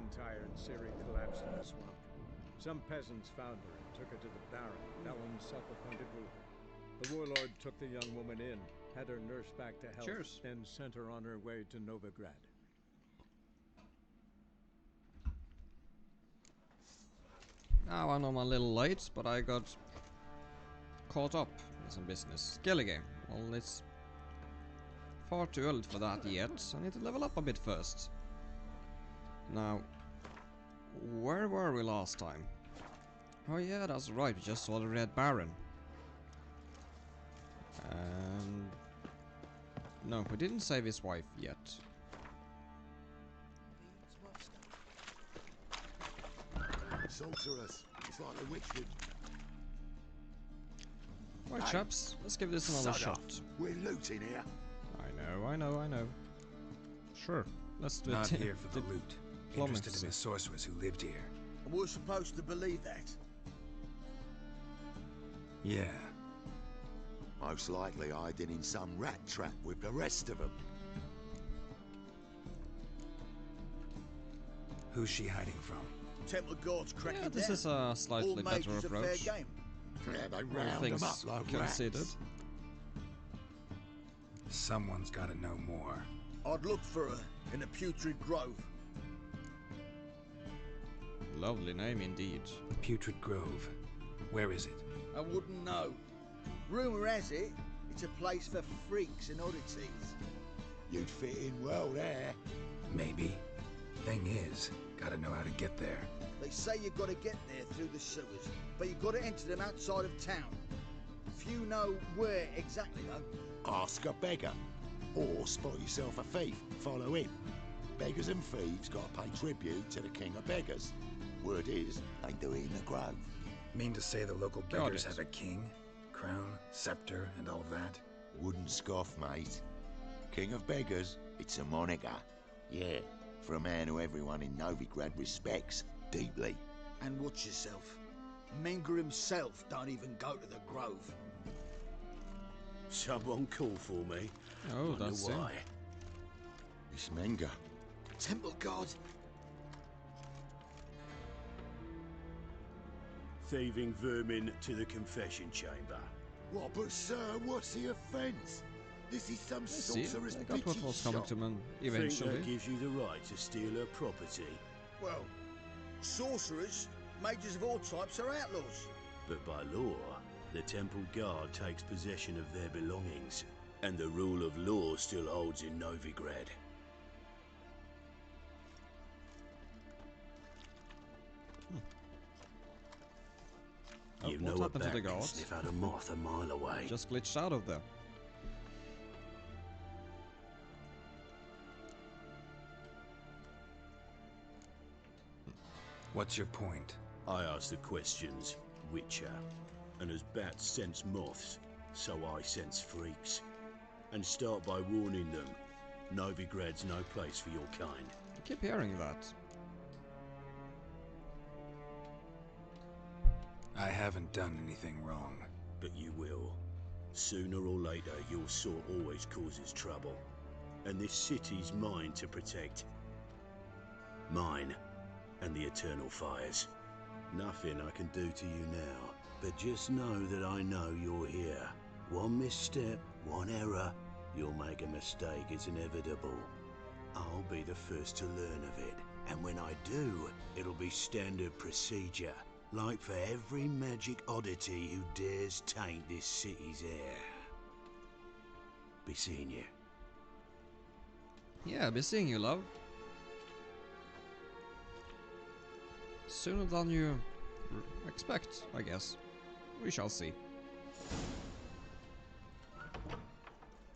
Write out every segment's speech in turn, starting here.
McIntyre and Siri collapsed in the swamp. Some peasants found her and took her to the Baron, Ellen's self-appointed ruler. The warlord took the young woman in, had her nursed back to health, Cheers. and sent her on her way to Novigrad. Now I know I'm a little late, but I got caught up in some business. Skellige. Well, it's far too early for that yet. I need to level up a bit first. Now, where were we last time? Oh yeah, that's right, we just saw the Red Baron. And... no, we didn't save his wife yet. Sorceress. It's like a witch would. Right, chaps, let's give this another shot. We're looting here. I know. Sure, let's do it. Not here for the loot. Plumbing. Interested in a sorceress who lived here. And we're supposed to believe that? Yeah. Most likely hiding in some rat trap with the rest of them. Who's she hiding from? Temple Guards cracking Yeah, this down. is a slightly All better mages a fair approach. game. Yeah, they All round things them up like considered. rats. Someone's gotta know more. I'd look for her in the Putrid Grove. Lovely name indeed. Putrid Grove. Where is it? I wouldn't know. Rumour has it, it's a place for freaks and oddities. You'd fit in well there. Maybe. Thing is, gotta know how to get there. They say you've got to get there through the sewers, but you've got to enter them outside of town. Few know where exactly, though. Ask a beggar. Or spot yourself a thief. Follow him. Beggars and thieves gotta pay tribute to the king of beggars. Word is, they do it in the grove. Mean to say the local beggars have a king, crown, scepter, and all that? Wouldn't scoff, mate. King of beggars, it's a moniker. Yeah, for a man who everyone in Novigrad respects deeply. And watch yourself. Menger himself don't even go to the grove. Someone call for me. Oh, Wonder that's why. It's Menger. Temple Guard. Thieving vermin to the confession chamber. What, but sir, what's the offence? This is some See, sorcerer's I got what bitchy was coming shop. to me Think eventually. that gives you the right to steal her property. Well, sorcerers, mages of all types are outlaws. But by law, the temple guard takes possession of their belongings, and the rule of law still holds in Novigrad. Oh, You what know a happened to bat the can guards? sniff out a moth a mile away. Just glitched out of there. What's your point? I ask the questions, Witcher, and as bats sense moths, so I sense freaks. And start by warning them, Novigrad's no place for your kind. I keep hearing that. I haven't done anything wrong. But you will. Sooner or later, your sort always causes trouble. And this city's mine to protect. Mine and the eternal fires. Nothing I can do to you now, but just know that I know you're here. One misstep, one error, you'll make a mistake, it's inevitable. I'll be the first to learn of it, and when I do, it'll be standard procedure, like for every magic oddity who dares taint this city's air. Be seeing you. Yeah, I'll be seeing you, love. Sooner than you expect, I guess. We shall see.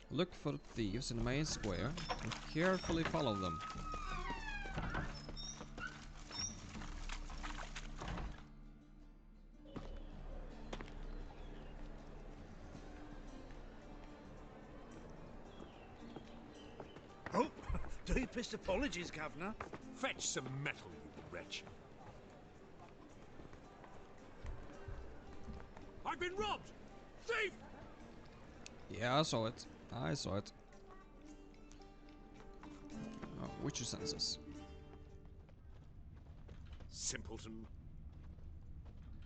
Look for thieves in the main square and carefully follow them. Oh, deepest apologies, Governor. Fetch some metal, you wretch. I've been robbed! Thief! Yeah, I saw it. I saw it. Oh, Witcher senses. simpleton.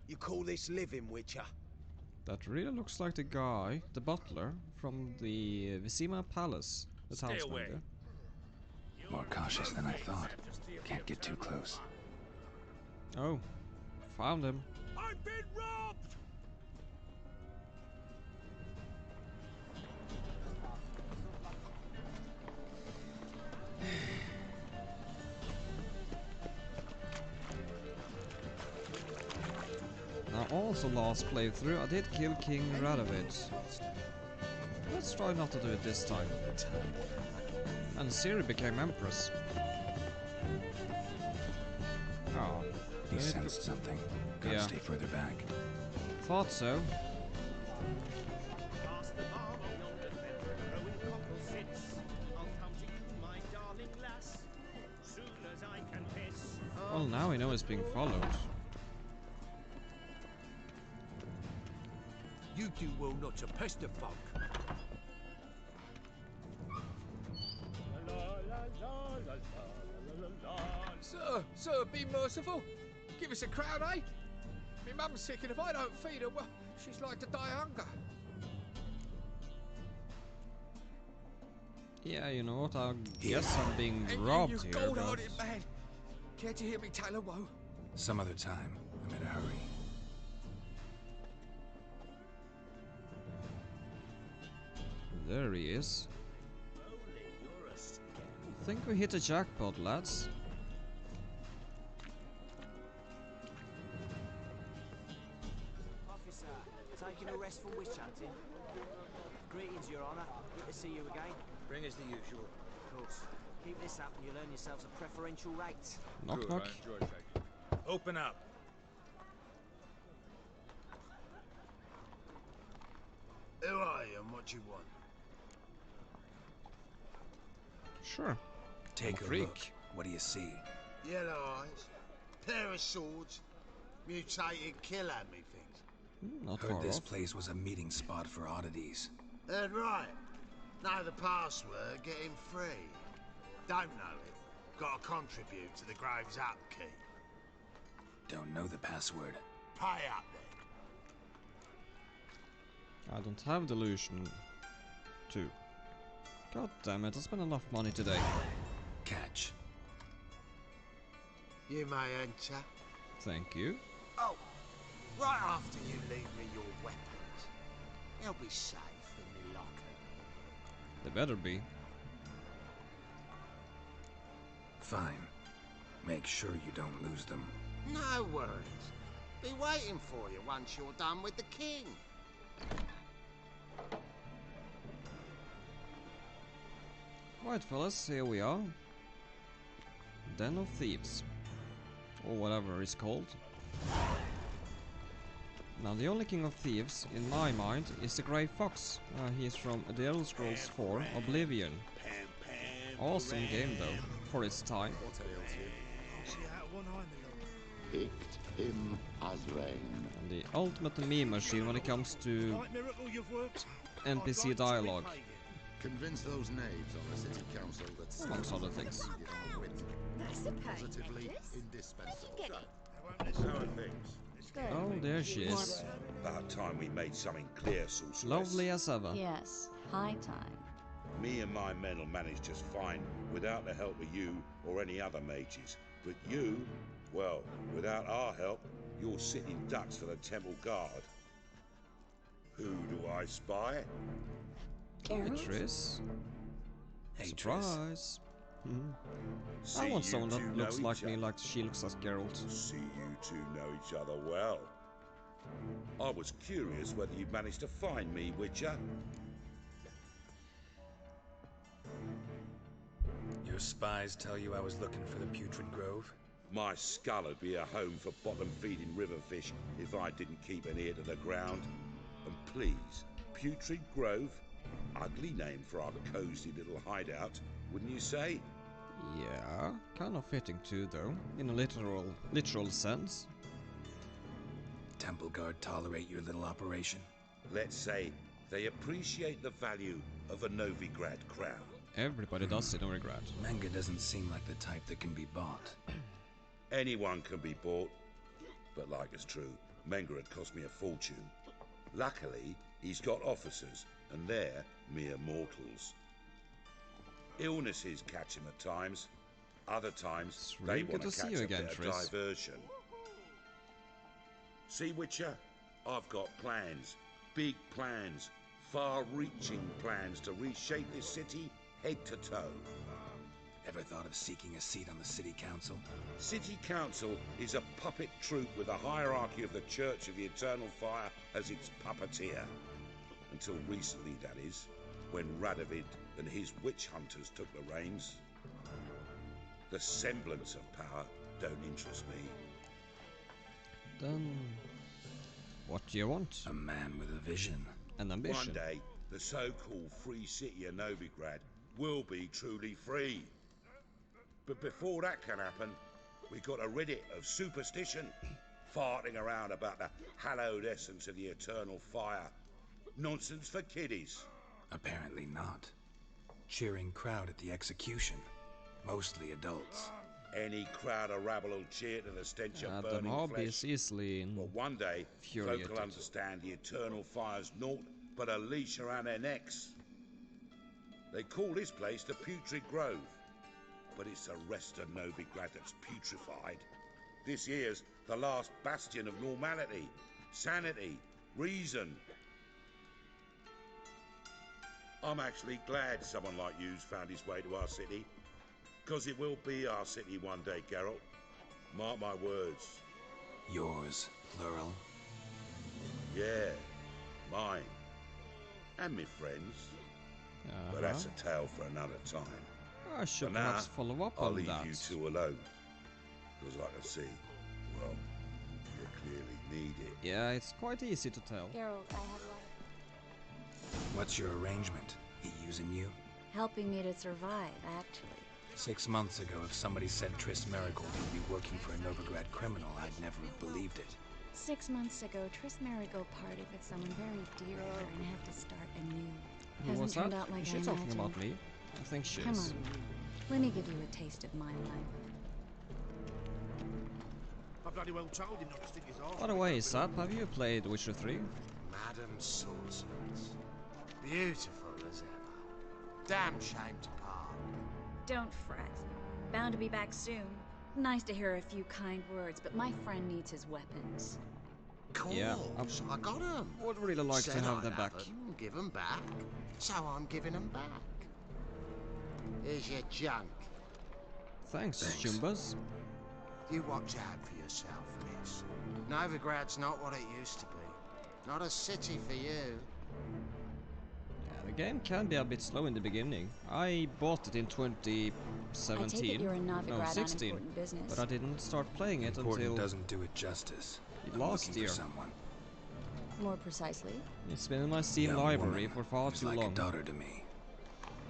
You call this living, Witcher? That really looks like the guy, the butler, from the Vizima Palace. The Stay townsman away. there. More cautious than I thought. Can't get too close. Oh, found him. I've been robbed! Now also last playthrough I did kill King Radovid. Let's try not to do it this time. And Ciri became Empress. Oh. You sensed something. Gotta Yeah. stay further back. Thought so. Past the bar on yonder bed, rowing cockle sits. I'll come to you, my darling lass, soon as I can piss. Well, now we know it's being followed. You do well not to pester folk. Sir, be merciful. Give us a crown, eh? My mum's sick, and if I don't feed her, well, she's like to die of hunger. Yeah, you know what? I guess I'm being And robbed you here. gold-hearted But man. Care to hear me tale a woe? Some other time. I'm in a hurry. there he is. I think we hit a jackpot, lads. Officer, taking a rest from witch hunting. Greetings, Your Honour. Good to see you again. Bring us the usual. Of course. Keep this up and you'll earn yourselves a preferential rate. Knock Good, knock. I enjoy taking. Open up. Who are you and what you want? Sure. Take a freak. look. What do you see? Yellow eyes, pair of swords, mutated killer me things. Not Heard far this off. place was a meeting spot for oddities. Heard right. Know the password, get him free. Don't know it. Gotta contribute to the Grave's upkeep. Don't know the password. Pay up then. I don't have delusion 2. God damn it, I spent enough money today. Catch. You may enter. Thank you. Oh, right after you leave me your weapons. They'll be safe in the locker. They better be. Fine. Make sure you don't lose them. No worries. Be waiting for you once you're done with the king. Right, fellas, here we are. Den of Thieves. Or whatever it's called. Now, the only king of thieves, in my mind, is the Grey Fox. He is from The Elder Scrolls 4 Oblivion. Awesome game, though, for its time. Picked him as rain. And the ultimate meme machine when it comes to NPC dialogue. Convince those knaves on the city council that Amongst other things. That's the pain. positively Necklace? indispensable. Get it. How are things? Oh, there she is. About time we made something clear, sorceress. Lovely as ever. Yes, high time. Me and my men will manage just fine without the help of you or any other mages. But you, well, without our help, you're sitting ducks for the temple guard. Who do I spy? Hey, Triss. Hey, Surprise. Mhm. See I want you someone two that know looks like each me, other. like she looks as Geralt. See you two know each other well. I was curious whether you'd managed to find me, Witcher. Your spies tell you I was looking for the Putrid Grove? My skull would be a home for bottom-feeding river fish if I didn't keep an ear to the ground. And please, Putrid Grove? Ugly name for our cozy little hideout, wouldn't you say? Yeah, kind of fitting too, though, in a literal sense. Temple Guard tolerate your little operation? Let's say they appreciate the value of a Novigrad crown. Everybody does in Novigrad. Manga doesn't seem like the type that can be bought. Anyone can be bought, but like it's true, Novigrad cost me a fortune. Luckily, he's got officers, and they're mere mortals. Illnesses catch him at times. Other times, they want to catch a bit of diversion. See, Witcher, I've got plans. Big plans. Far-reaching plans to reshape this city head to toe. Ever thought of seeking a seat on the city council? City council is a puppet troupe with a hierarchy of the Church of the Eternal Fire as its puppeteer. Until recently, that is, when Radovid and his witch hunters took the reins. The semblance of power don't interest me. Then what do you want? A man with a vision. An ambition. One day, the so-called free city of Novigrad will be truly free. But before that can happen, we got to rid it of superstition, farting around about the hallowed essence of the eternal fire. Nonsense for kiddies. Apparently not. Cheering crowd at the execution. Mostly adults. Any crowd of rabble will cheer to the stench of burning the mob flesh. is easily But one day, folk will understand the eternal fire's naught but a leash around their necks. They call this place the Putrid Grove, but it's the rest of Novigrad that's putrefied. This here's the last bastion of normality, sanity, reason. I'm actually glad someone like you's found his way to our city, because it will be our city one day, Geralt. Mark my words. Yours, plural. Yeah, mine. And my friends. But that's a tale for another time. I should perhaps follow up I'll on leave that. you two alone. Because I can see, well, you clearly need it. Yeah, it's quite easy to tell. Geralt, I have life. What's your arrangement? He using you? Helping me to survive, actually. 6 months ago, if somebody said Triss Merigold would be working for a Novigrad criminal, I'd never have believed it. 6 months ago, Triss Merigold parted with someone very dear to her and had to start anew. Who was Hasn't that? turned out like Is she I talking imagined. about me? I think she Come is. on, let me give you a taste of my life. I bloody well told him not to stick his arse. By the way, Sap, have you played Witcher 3? Madam Sorceress. Beautiful as ever. Damn shame to part. Don't fret. Bound to be back soon. Nice to hear a few kind words, but my friend needs his weapons. Course, Yeah, I got 'em. Would really like to Said have I'd them back. 'em, give 'em back. So I'm giving 'em back. Here's your junk. Thanks, Jumbas. You watch out for yourself, miss. Novigrad's not what it used to be. Not a city for you. Yeah, the game can be a bit slow in the beginning. I bought it in 2017. I take it you're in Novigrad no, on 16, important business. but I didn't start playing it Important until doesn't do it justice. last Looking year. for someone. More precisely, It's been in my Steam Young library woman for far who's too like long. a daughter to me.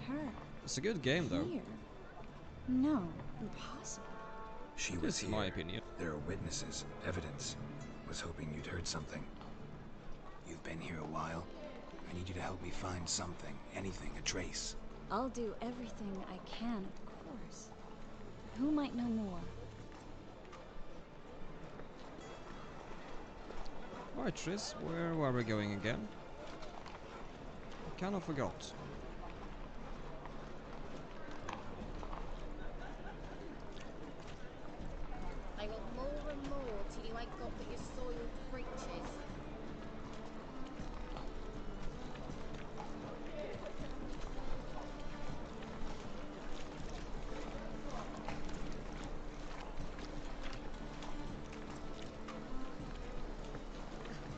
her. It's a good game though. Here? No, impossible. She was This is here. my opinion. There are witnesses, evidence. Was hoping you'd heard something. You've been here a while. I need you to help me find something, anything, a trace. I'll do everything I can, of course. Who might know more? Right, Triss, where were we going again? I kind of forgot. They want more and more till you ain't got but your soiled breeches.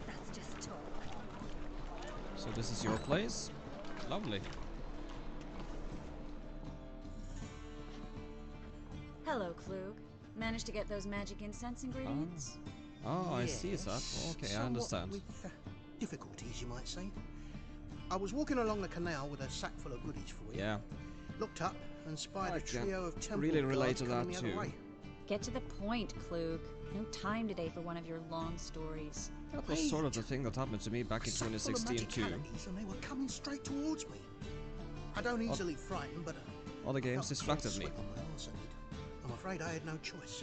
That's just talk. So this is your place? Lovely. Hello, Klug. Managed to get those magic incense ingredients? Oh, I see that. Okay, I Somewhat understand. With difficulties, you might say. I was walking along the canal with a sack full of goodies for you. Yeah. Looked up and spied I a trio of can temple really relate guards to coming that the other too. way. Get to the point, Klug. No time today for one of your long stories. That was sort of the thing that happened to me back in Full of 2016 too. magicalities, and they were coming straight towards me. I don't easily frighten, but Other games felt a cold distracted me. sweat on my arse, I did. I'm afraid I had no choice.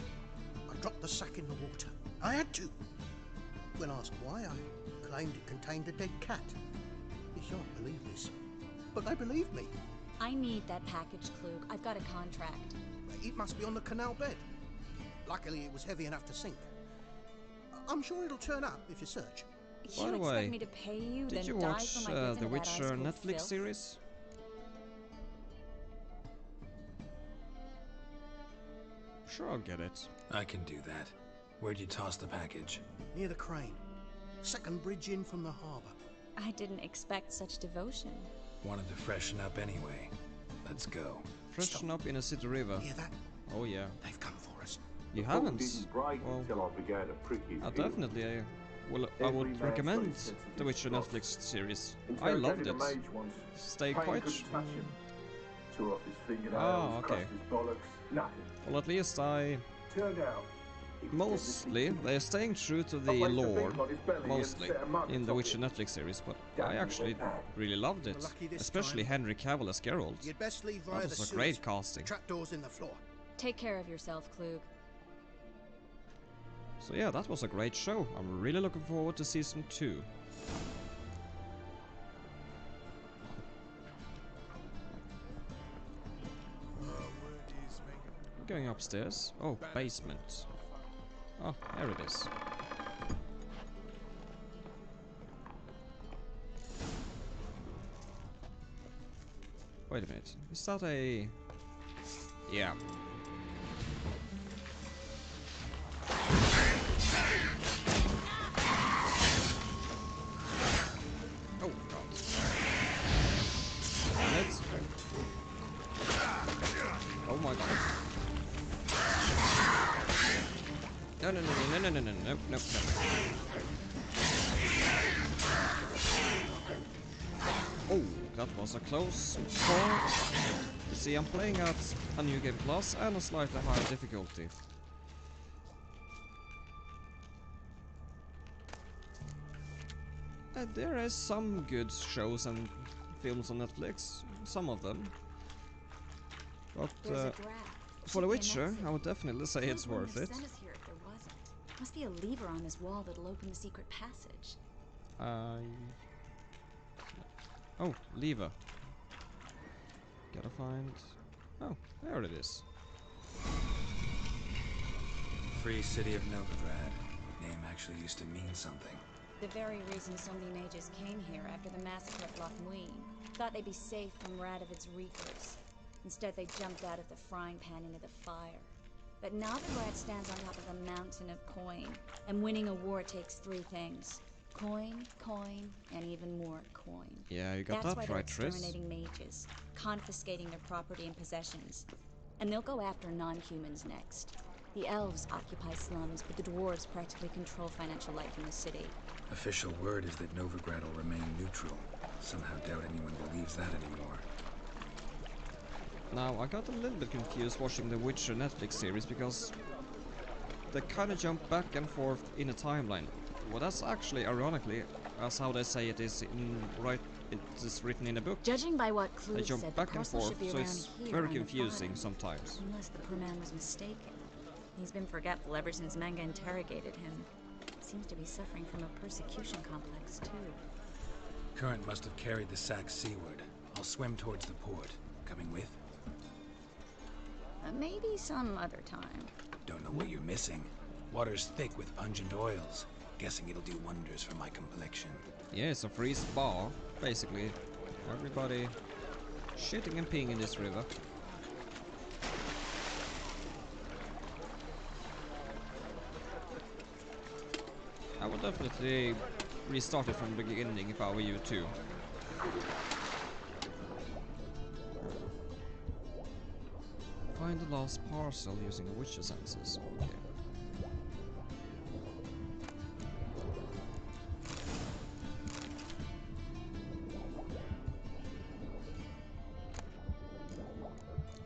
I I dropped the sack in the water. I had to. When asked why, I claimed it contained a dead cat. You shan't believe this, but they believed me. I need that package, Klug. I've got a contract. It must be on the canal bed. Luckily, it was heavy enough to sink. I'm sure it'll turn up if you search. By the You way, expect me to pay you, did then you die watch for my bits the into that Witcher ice-cold Netflix filth? series? Sure, I'll get it. I can do that. Where'd you toss the package? Near the crane. Second bridge in from the harbour. I didn't expect such devotion. Wanted to freshen up anyway. Let's go. Freshen up in a city river. Hear that? Oh yeah. They've come for us. You haven't? Well, I would recommend the Witcher Netflix series. I loved it. Stay quite... Ah, okay. Well, at least mostly, they're staying true to the lore, mostly, in the Witcher Netflix series, but I actually really loved it. Especially Henry Cavill as Geralt. You'd best leave via That the was a great sewers. casting. Trapdoors in the floor. Take care of yourself, Klug. So yeah, that was a great show. I'm really looking forward to season 2. I'm going upstairs. Oh, basement. Oh, there it is. Wait a minute. Is that a... Yeah. Oh god. Let's... Oh my god. No, no, no, no, no, no, no, no, no, no. Oh, that was a close call. You see, I'm playing at a New Game Plus and a slightly higher difficulty. There is some good shows and films on Netflix, some of them. But for The Witcher, I would definitely say it's worth it. Must be a lever on this wall that'll open the secret passage. Oh, lever. Gotta find... Oh, there it is. Free city of Novigrad. Name actually used to mean something. The very reason so many mages came here after the massacre at Lochmuin. Thought they'd be safe from Radovid's reapers. Instead, they jumped out of the frying pan into the fire. But Novigrad stands on top of a mountain of coin, and winning a war takes 3 things. Coin, coin, and even more coin. Yeah, you got That's that why right, they're Triss. exterminating mages, confiscating their property and possessions. And they'll go after non-humans next. The elves occupy slums, but the dwarves practically control financial life in the city. Official word is that Novigrad will remain neutral. Somehow doubt anyone believes that anymore. Now, I got a little bit confused watching the Witcher Netflix series because they kind of jump back and forth in a timeline. Well, that's actually, ironically, as how they say it is it is written in a book. Judging by what They Klug jump said, back the and parcel forth, should be so around it's here very on the confusing bottom. sometimes. Unless the poor man was mistaken. He's been forgetful ever since Manga interrogated him. Seems to be suffering from a persecution complex, too. Current must have carried the sack seaward. I'll swim towards the port. Coming with? Maybe some other time. Don't know what you're missing. Water's thick with pungent oils. Guessing it'll do wonders for my complexion. Yeah, it's a free spa, basically. Everybody shitting and peeing in this river. I would definitely restart it from the beginning if I were you too. Find the last parcel using the Witcher senses. Okay.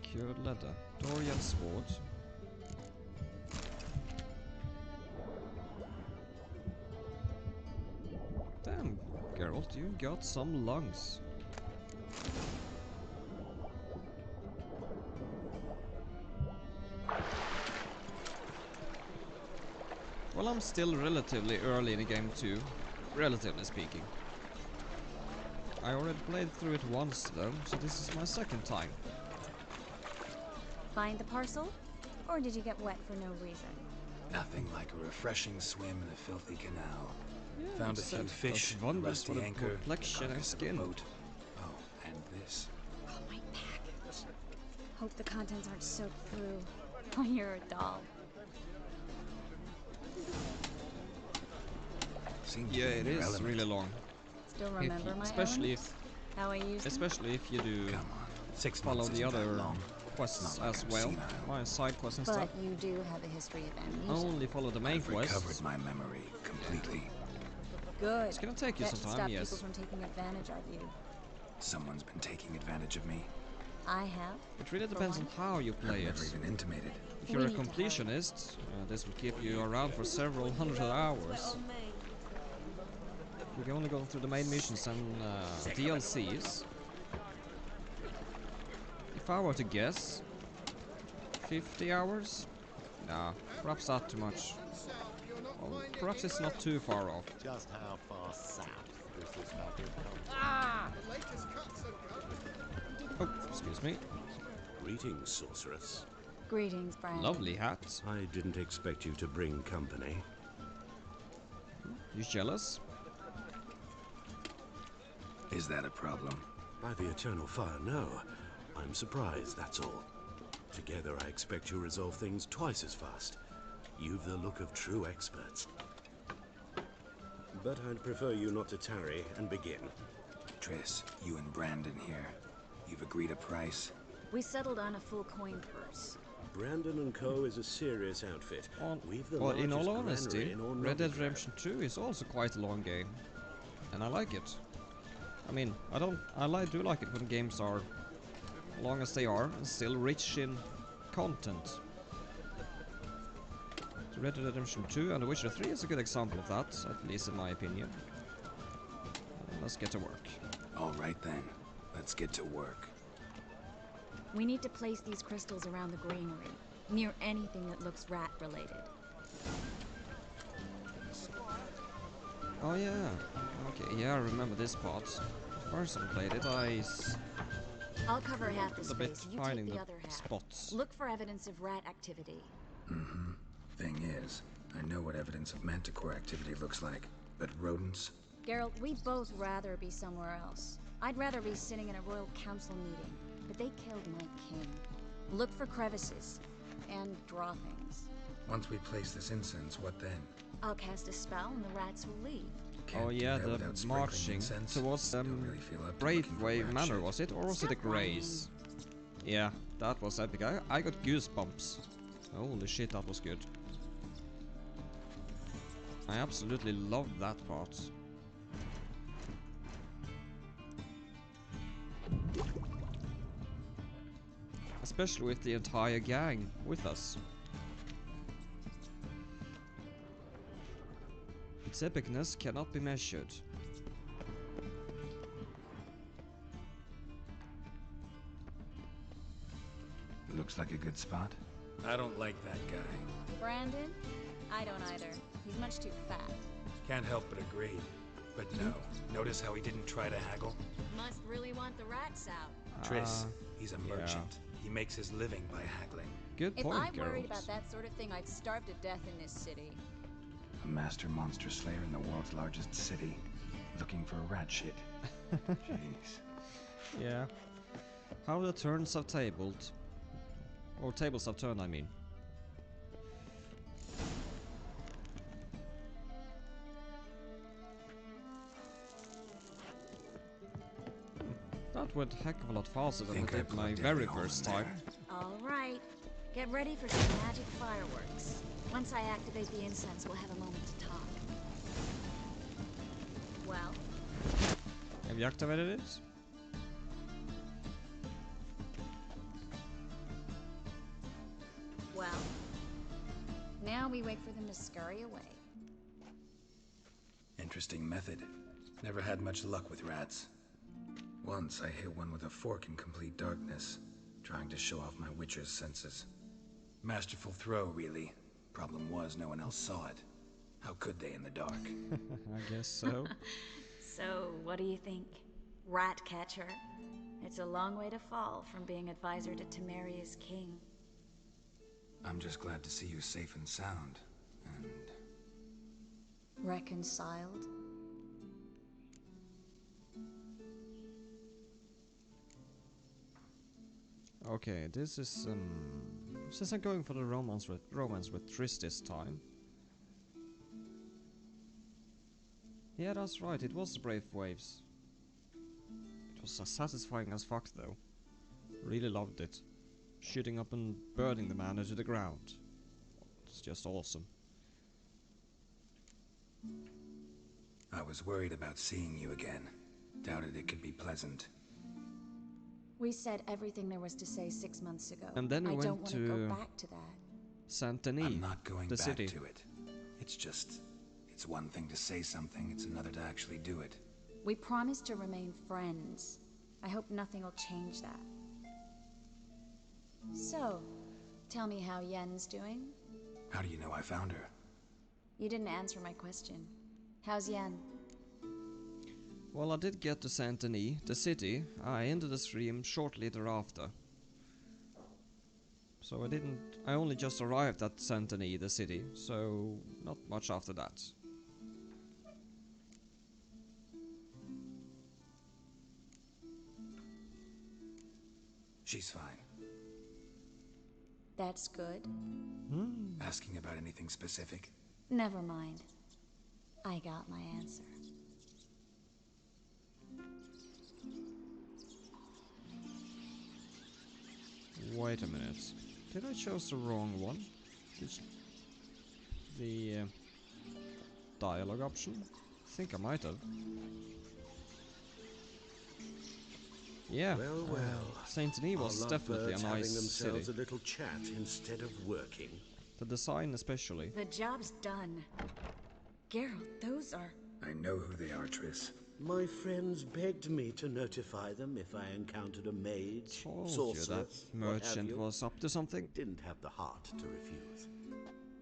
Cured leather. Dorian sword. Damn, Geralt, you got some lungs. Well, I'm still relatively early in the game too, relatively speaking. I already played through it once though, so this is my second time. Find the parcel? Or did you get wet for no reason? Nothing like a refreshing swim in a filthy canal. Yeah, Found a few fish, a wonders for rusty the anchor, the complexion and carcass of a skin. boat. Oh, and this. Oh, my back. Hope the contents aren't soaked through. Oh, you're a doll. Yeah, it is really long. Still remember my especially elements? How I use them? especially if you do Come on. 6 follow months the isn't that other long. quests Not like as I'm well. senile. My side quests and But stuff. you do have a history of I amnesia. only follow the main I've quest. recovered my memory completely. Good. It's gonna take you That some should time, stop yes. people from taking advantage of you. Someone's been taking advantage of me. I have. It really depends on how you play I've never it. even intimated. If you're a We need to hurry. completionist, this will keep you around for several hundred hours. We can only go through the main missions and DLCs. If I were to guess, 50 hours? Nah, perhaps not too much. Well, perhaps it's not too far off. Just how far south does this fucking come? Ah! The latest cuts and Oh, excuse me. Greetings, sorceress. Greetings, Brandon. Lovely hat. I didn't expect you to bring company. You jealous? Is that a problem? By the eternal fire, no. I'm surprised, that's all. Together, I expect you resolve things twice as fast. You've the look of true experts. But I'd prefer you not to tarry and begin. Triss, you and Brandon here. You've agreed a price? We settled on a full coin purse. Brandon and Co. is a serious outfit. We've the Well, in all largest honesty, granary in all Red Dead Novigrad. Redemption 2 is also quite a long game. And I like it. I mean, I do like it when games are long as they are and still rich in content. So Red Dead Redemption 2 and The Witcher 3 is a good example of that, at least in my opinion. Let's get to work. Alright then, let's get to work. We need to place these crystals around the greenery, near anything that looks rat-related. Oh yeah. Okay, yeah, I remember this part. First I played it, I'll cover half the a bit space, you finding take the the other half. spots. Look for evidence of rat activity. Mm-hmm. Thing is, I know what evidence of manticore activity looks like, but rodents? Geralt, we'd both rather be somewhere else. I'd rather be sitting in a royal council meeting, but they killed my king. Look for crevices, and draw things. Once we place this incense, what then? I'll cast a spell and the rats will leave. Oh yeah, the marching towards Braveway Manor, was it? Or was it the Greys? Yeah, that was epic. I got goosebumps. Holy shit, that was good. I absolutely loved that part. Especially with the entire gang with us. Its epicness cannot be measured. Looks like a good spot. I don't like that guy. Brandon? I don't either. He's much too fat. Can't help but agree. But no, notice how he didn't try to haggle? Must really want the rats out. Triss, he's a yeah. merchant. He makes his living by haggling. Good If point, I worried girls. about that sort of thing, I'd starve to death in this city. A master monster slayer in the world's largest city. Looking for rat shit. Jeez. Yeah. How the turns have tabled. Or tables have turned, I mean. That went a heck of a lot faster than it did my very first time. All right. Get ready for some magic fireworks. Once I activate the incense, we'll have a moment to talk. Well? Have you activated it? Well? Now we wait for them to scurry away. Interesting method. Never had much luck with rats. Once I hit one with a fork in complete darkness, trying to show off my witcher's senses. Masterful throw, really. Problem was, no one else saw it. How could they in the dark? I guess so. So, what do you think? Rat catcher? It's a long way to fall from being advisor to Temeria's king. I'm just glad to see you safe and sound, and... Reconciled? Okay, this is since I'm going for the romance with Triss this time. Yeah, that's right, it was the Brave Waves. It was satisfying as fuck though. Really loved it. Shooting up and burning the man into the ground. It's just awesome. I was worried about seeing you again. Doubted it could be pleasant. We said everything there was to say 6 months ago. And then we I went don't want to to go back to that. Saint-Denis, I'm not going the back city. to it. It's just... It's one thing to say something, it's another to actually do it. We promised to remain friends. I hope nothing will change that. So, tell me how Yen's doing? How do you know I found her? You didn't answer my question. How's Yen? Well, I did get to Saint-Denis, the city. I ended the stream shortly thereafter. So I only just arrived at Saint-Denis, the city, so not much after that. She's fine. That's good. Asking about anything specific? Never mind. I got my answer. Wait a minute. Did I choose the wrong one? The dialogue option? I think I might have. Yeah, Well, Saint-Denis was our definitely a lovebirds nice having themselves city. a little chat instead of working. The design especially. The job's done. Geralt, those are... I know who they are, Triss. My friends begged me to notify them if I encountered a mage, Told you sorceress, that what have merchant you. was up to something. Didn't have the heart to refuse.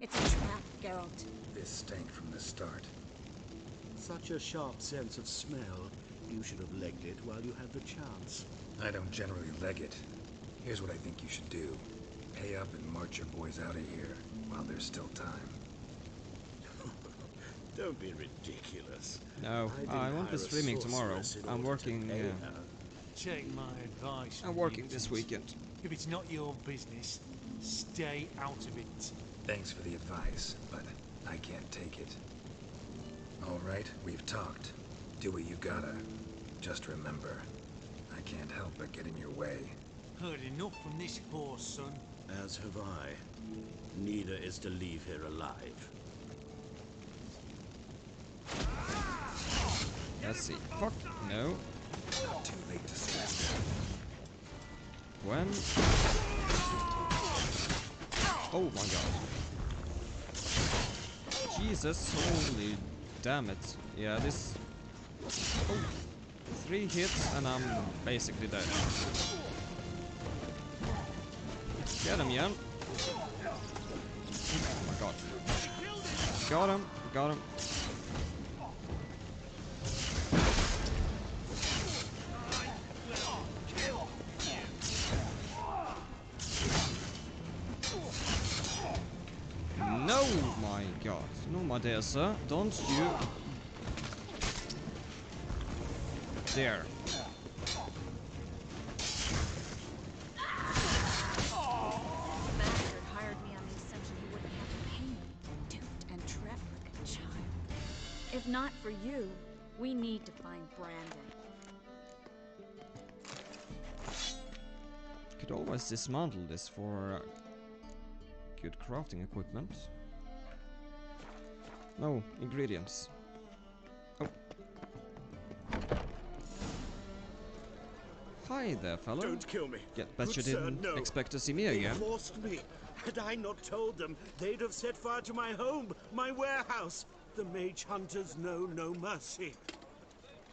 It's a trap, Geralt. This stank from the start. Such a sharp sense of smell. You should have legged it while you had the chance. I don't generally leg it. Here's what I think you should do. Pay up and march your boys out of here while there's still time. Don't be ridiculous. No, I won't be streaming tomorrow. I'm working. Take my advice. I'm working this weekend. If it's not your business, stay out of it. Thanks for the advice, but I can't take it. All right, we've talked. Do what you gotta. Just remember, I can't help but get in your way. Heard enough from this horse, son. As have I. Neither is to leave here alive. Let's see. Fuck, no. Not too late to say that. When? Oh my god. Jesus, holy damn it. Yeah, this... Oh, 3 hits and I'm basically dead. Get him, Jan. Oh my god. Got him, got him. No, my god. No, my dear sir. Don't you... There. The bastard hired me on the assumption he wouldn't have to pay me. Duped and trapped like a child. If not for you, we need to find Brandon. Could always dismantle this for good crafting equipment. No, ingredients. Oh. Hi there, fella. Don't kill me. Bet Good you sir, didn't no. expect to see me They again. forced me. Had I not told them, they'd have set fire to my home, my warehouse. The mage hunters know no mercy.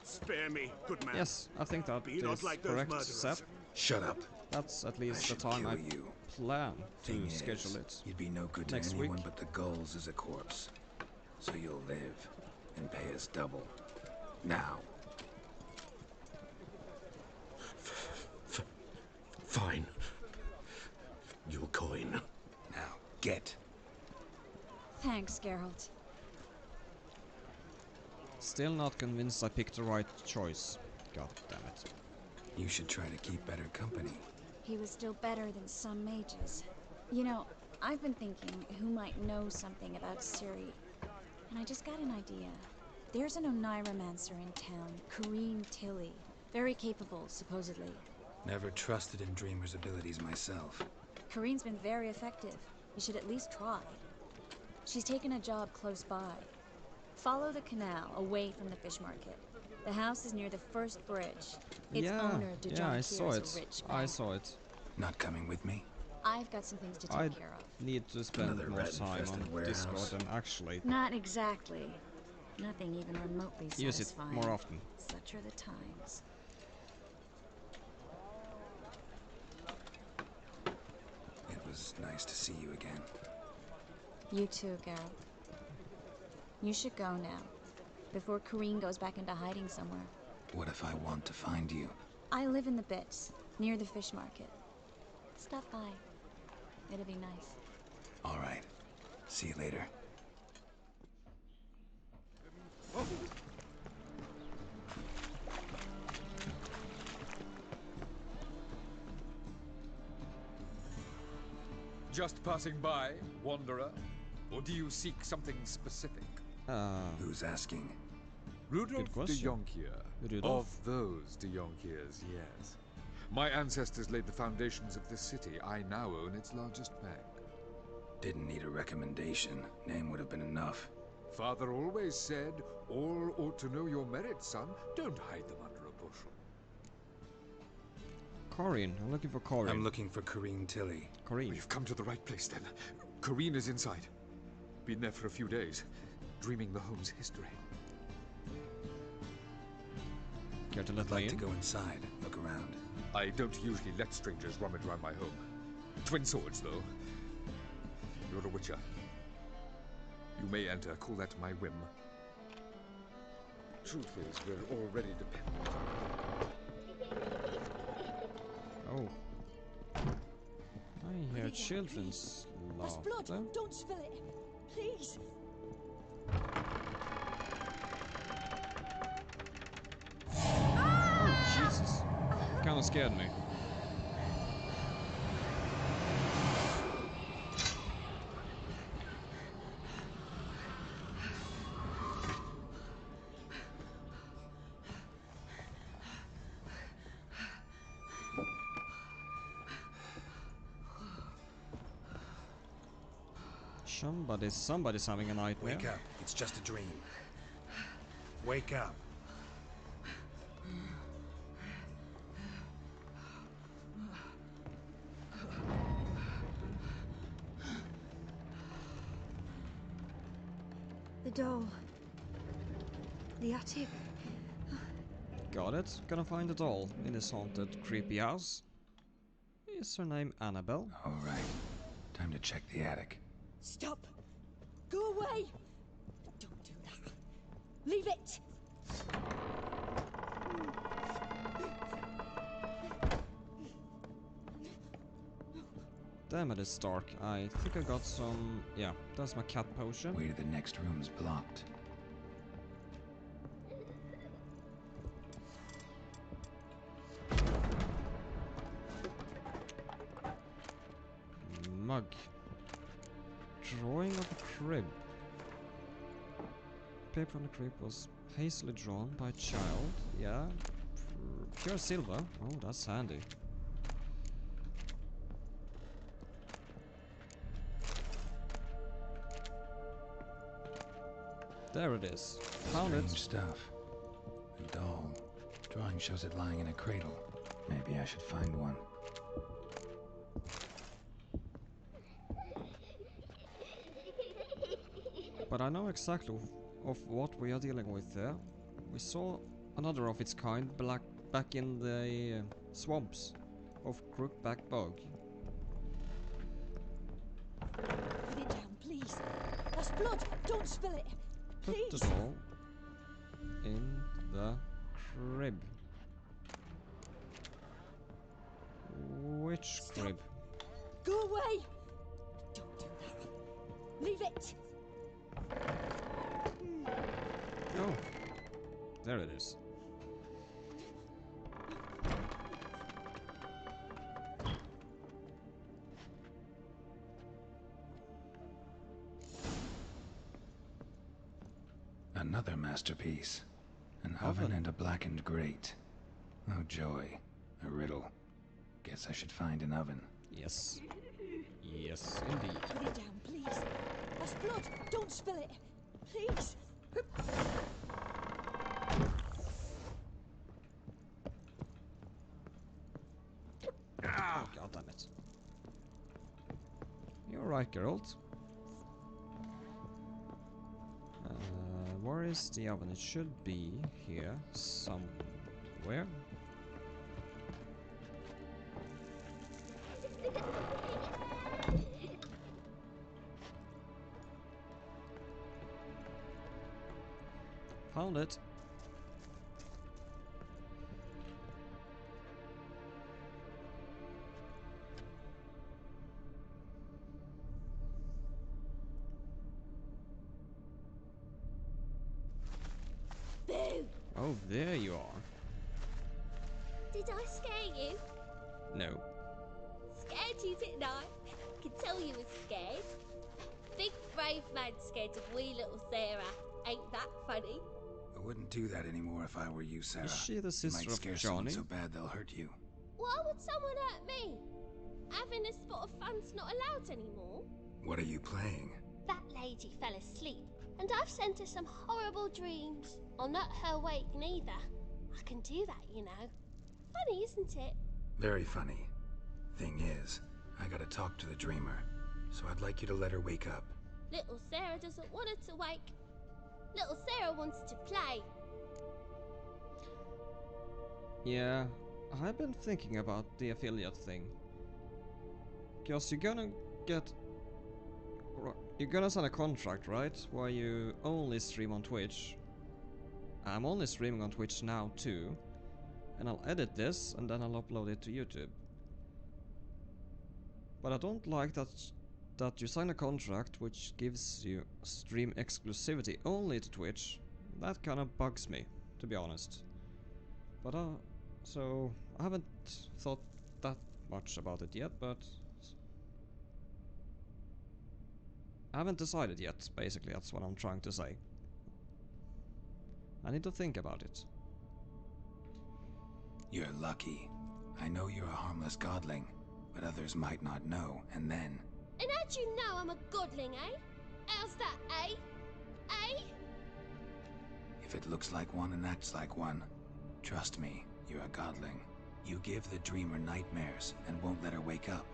Spare me, good man. Yes, I think that Be is not like those correct, murderers. Seth. Shut up. That's at least the should time kill I you. plan to Thing schedule is, it. You'd be no good to next anyone week. but the gulls as a corpse. So you'll live and pay us double. Now. Fine. Your coin. Now, get. Thanks, Geralt. Still not convinced I picked the right choice. God damn it. You should try to keep better company. He was still better than some mages. You know, I've been thinking who might know something about Ciri. And I just got an idea. There's an Oneiromancer in town, Corrine Tilly. Very capable, supposedly. Never trusted in Dreamer's abilities myself. Corrine's been very effective. You should at least try. She's taken a job close by. Follow the canal away from the fish market. The house is near the first bridge. Its owner, I saw is it. a rich I man. saw it. Not coming with me? I've got some things to take care of. Need to spend Another more time rat-infested on warehouse. Discord and actually Not exactly. Nothing even remotely use it satisfying. more often. Such are the times. It was nice to see you again. You too, Geralt. You should go now, before Corrine goes back into hiding somewhere. What if I want to find you? I live in the Bits, near the fish market. Stop by. It'll be nice. All right. See you later. Just passing by, wanderer? Or do you seek something specific? Who's asking? Rudolf de question. Jonkier. Rudolf? Of those de Jonkiers, yes. My ancestors laid the foundations of this city. I now own its largest bank. Didn't need a recommendation. Name would have been enough. Father always said, all ought to know your merits, son. Don't hide them under a bushel. Corrine. I'm looking for Corrine. I'm looking for Corrine Tilly. Corrine. We've come to the right place then. Corrine is inside. Been there for a few days, dreaming the home's history. Care to let I'd me like to in? go inside, look around. I don't usually let strangers rummage around my home. Twin swords, though. You're a witcher. You may enter, call that my whim. Truth is, we're already dependent on Oh. I hear children's That's blood! laughter. Don't spill it! Please! Oh, Jesus. Kinda scared me. Somebody's having a nightmare. Wake up. It's just a dream. Wake up. The doll. The attic. Got it. Gonna find the doll in this haunted, creepy house. Is her name Annabelle? All right. Time to check the attic. Stop! Go away! Don't do that. Leave it! Damn it, it's dark. I think I got some... Yeah, that's my cat potion. Way to the next room's blocked. Mug. Drawing of a crib. Paper on the crib was hastily drawn by a child. Yeah. Pure silver. Oh, that's handy. There it is. Found it. Strange stuff. A doll. Drawing shows it lying in a cradle. Maybe I should find one. But I know exactly of what we are dealing with there. We saw another of its kind back in the swamps of Crookback Bog. Put it down, please. That's blood! Don't spill it! put the Please. doll in the crib. Which Stop. crib? Go away! Don't do that. Leave it! Oh, there it is. Another masterpiece. An oven and a blackened grate. Oh joy. A riddle. Guess I should find an oven. Yes. Yes, indeed. Put it down, please. That's blood. Don't spill it. Please. Oh, god damn it. You're right, Geralt. Where is the oven? It should be here somewhere. Found it. Boo! Oh, there you are. Did I scare you? No. Scared you, didn't I? Could tell you was scared. Big brave man scared of wee little Sarah. Ain't that funny? I wouldn't do that anymore if I were you, Sarah. Is she the sister might of scare someone Johnny? so bad they'll hurt you. Why would someone hurt me? Having a spot of fun's not allowed anymore. What are you playing? That lady fell asleep, and I've sent her some horrible dreams. I'll not her wake neither. I can do that, you know. Funny, isn't it? Very funny. Thing is, I gotta talk to the dreamer, so I'd like you to let her wake up. Little Sarah doesn't want her to wake. Little Sarah wants to play. Yeah, I've been thinking about the affiliate thing. Because you're gonna sign a contract, right? Where you only stream on Twitch. I'm only streaming on Twitch now too. And I'll edit this and then I'll upload it to YouTube. But I don't like that you sign a contract which gives you stream exclusivity only to Twitch. That kind of bugs me, to be honest. But so I haven't thought that much about it yet, but I haven't decided yet, basically, that's what I'm trying to say. I need to think about it. You're lucky. I know you're a harmless godling, but others might not know, and then... And how'd you know I'm a godling, eh? How's that, eh? Eh? If it looks like one and acts like one, trust me, you're a godling. You give the dreamer nightmares and won't let her wake up.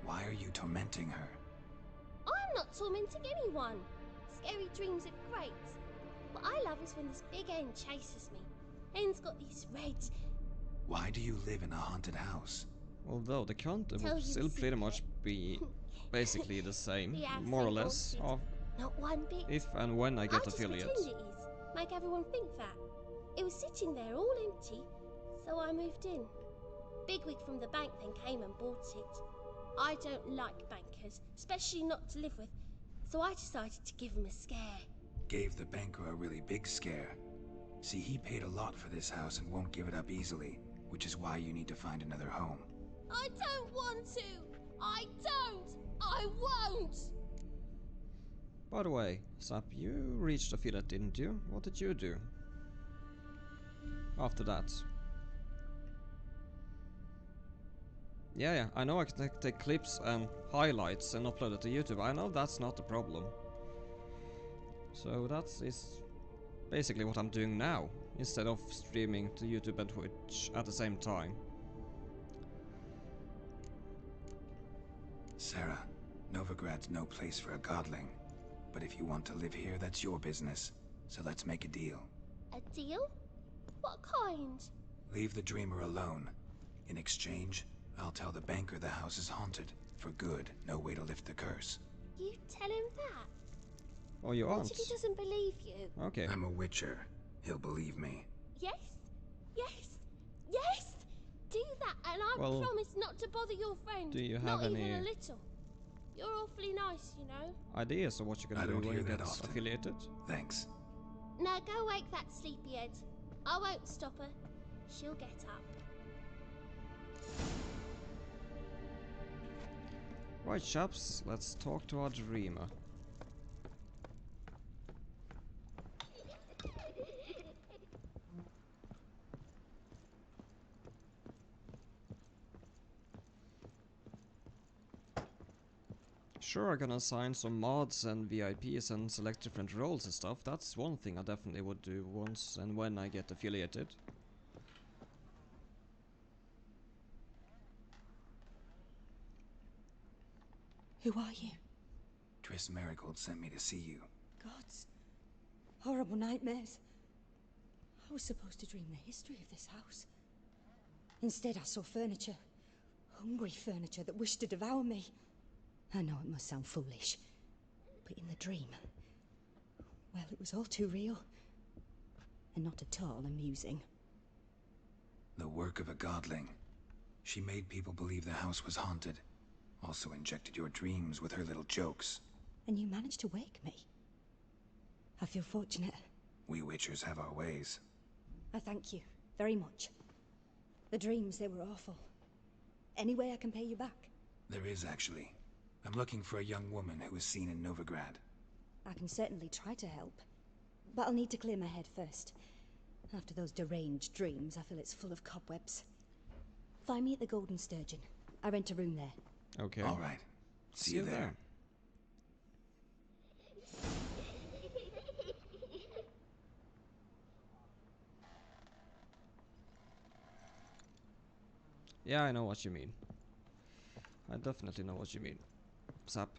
Why are you tormenting her? I'm not tormenting anyone. Scary dreams are great. What I love is when this big hen chases me. Hen's got these red... Why do you live in a haunted house? Although the content Tell will you still a pretty secret. much be basically the same, The house more or ain't less, haunted. of Not one bit. if and when I get just affiliate. pretend it is. Make everyone think that. It was sitting there all empty, so I moved in. Bigwig from the bank then came and bought it. I don't like bankers, especially not to live with, so I decided to give him a scare. Gave the banker a really big scare. See, he paid a lot for this house and won't give it up easily, which is why you need to find another home. I don't want to! I don't! I won't! By the way, Sap, you reached affiliate, didn't you? What did you do after that? Yeah, I know I can take clips and highlights and upload it to YouTube. I know that's not the problem. So that is basically what I'm doing now, instead of streaming to YouTube and Twitch at the same time. Sarah, Novigrad's no place for a godling. But if you want to live here, that's your business. So let's make a deal. A deal? What kind? Leave the dreamer alone. In exchange, I'll tell the banker the house is haunted. For good, no way to lift the curse. You tell him that? Oh, you aren't? What if he doesn't believe you? Okay. I'm a witcher. He'll believe me. Yes? Yes? Yes! Do that, and I Well, promise not to bother your friend. do you have not any even a little. You're awfully nice, you know. ideas of what you're gonna do when you get affiliated? Thanks. Now go wake that sleepyhead. I won't stop her. She'll get up. Right, chaps, let's talk to our dreamer. Sure, I can assign some mods and VIPs and select different roles and stuff. That's one thing I definitely would do once and when I get affiliated. Who are you? Triss Marigold sent me to see you. Gods. Horrible nightmares. I was supposed to dream the history of this house. Instead, I saw furniture. Hungry furniture that wished to devour me. I know it must sound foolish, but in the dream, well, it was all too real. And not at all amusing. The work of a godling. She made people believe the house was haunted. Also injected your dreams with her little jokes. And you managed to wake me. I feel fortunate. We witchers have our ways. I thank you very much. The dreams, they were awful. Any way I can pay you back? There is, actually. I'm looking for a young woman who was seen in Novigrad. I can certainly try to help. But I'll need to clear my head first. After those deranged dreams, I feel it's full of cobwebs. Find me at the Golden Sturgeon. I rent a room there. Okay. All right. See you there. Yeah, I know what you mean. I definitely know what you mean. Zap.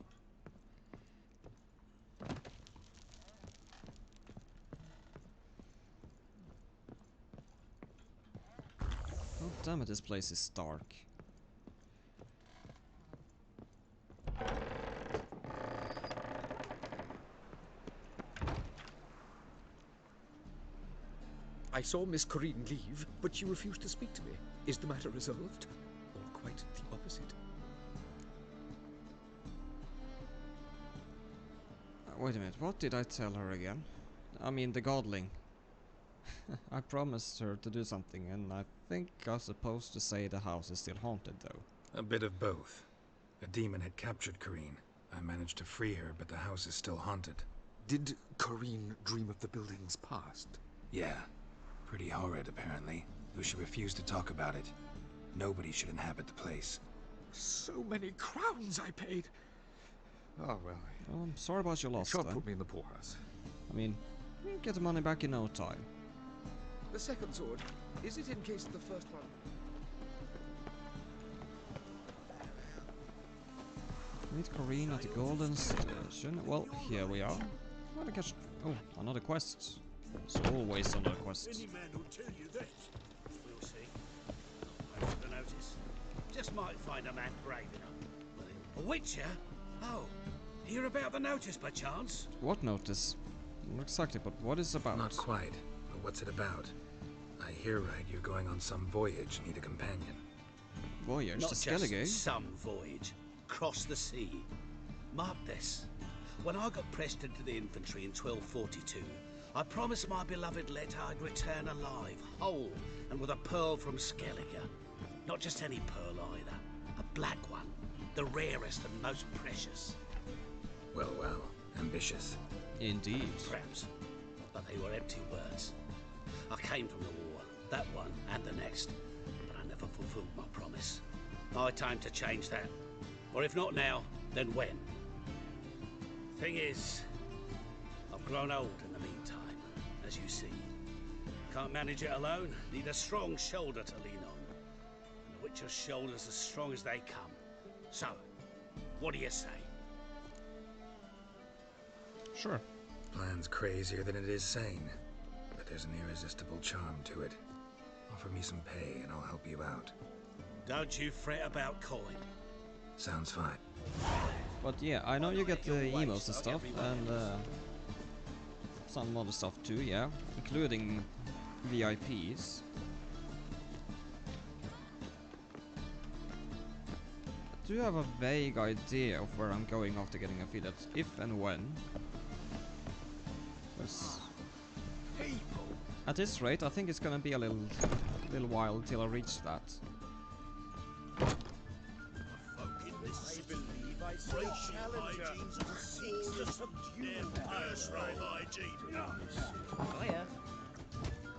Oh damn it, this place is dark. I saw Miss Corinne leave, but she refused to speak to me. Is the matter resolved? Or quite the opposite? Wait a minute, what did I tell her again? I mean, the godling. I promised her to do something, and I think I was supposed to say the house is still haunted, though. A bit of both. A demon had captured Corinne. I managed to free her, but the house is still haunted. Did Corinne dream of the building's past? Yeah. Pretty horrid, apparently. Though she refused to talk about it. Nobody should inhabit the place. So many crowns I paid! Oh, well. I'm sorry about your loss, Shan't then. put me in the poorhouse. I mean, we'll get the money back in no time. The second sword, is it in case the first one... Meet Corinne at the Golden Station. Well, here we are. Wanna catch... Oh, another quest. There's always another quest. Any man will tell you that. We'll see. Not much of a notice. Just might find a man brave enough. A witcher? Oh, hear about the notice by chance? What notice? Not exactly, but what is it about? Not quite. But what's it about? I hear right, you're going on some voyage, need a companion. Voyage Not to Skellige? just some voyage. Cross the sea. Mark this. When I got pressed into the infantry in 1242, I promised my beloved Let I'd return alive, whole, and with a pearl from Skellige. Not just any pearl either. A black one. The rarest and most precious. Well, well. Ambitious. Indeed. Perhaps. But they were empty words. I came from the war. That one and the next. But I never fulfilled my promise. My time to change that. Or if not now, then when? Thing is, I've grown old in the meantime, as you see. Can't manage it alone, need a strong shoulder to lean on. And a witcher's shoulder's as strong as they come. So, what do you say? Sure. Plan's crazier than it is sane. But there's an irresistible charm to it. Offer me some pay and I'll help you out. Don't you fret about coin. Sounds fine. But yeah, I know you get the emails and stuff, and some other stuff too, yeah, including VIPs. Do you have a vague idea of where I'm going after getting a affiliate, if and when? At this rate, I think it's gonna be a little while till I reach that.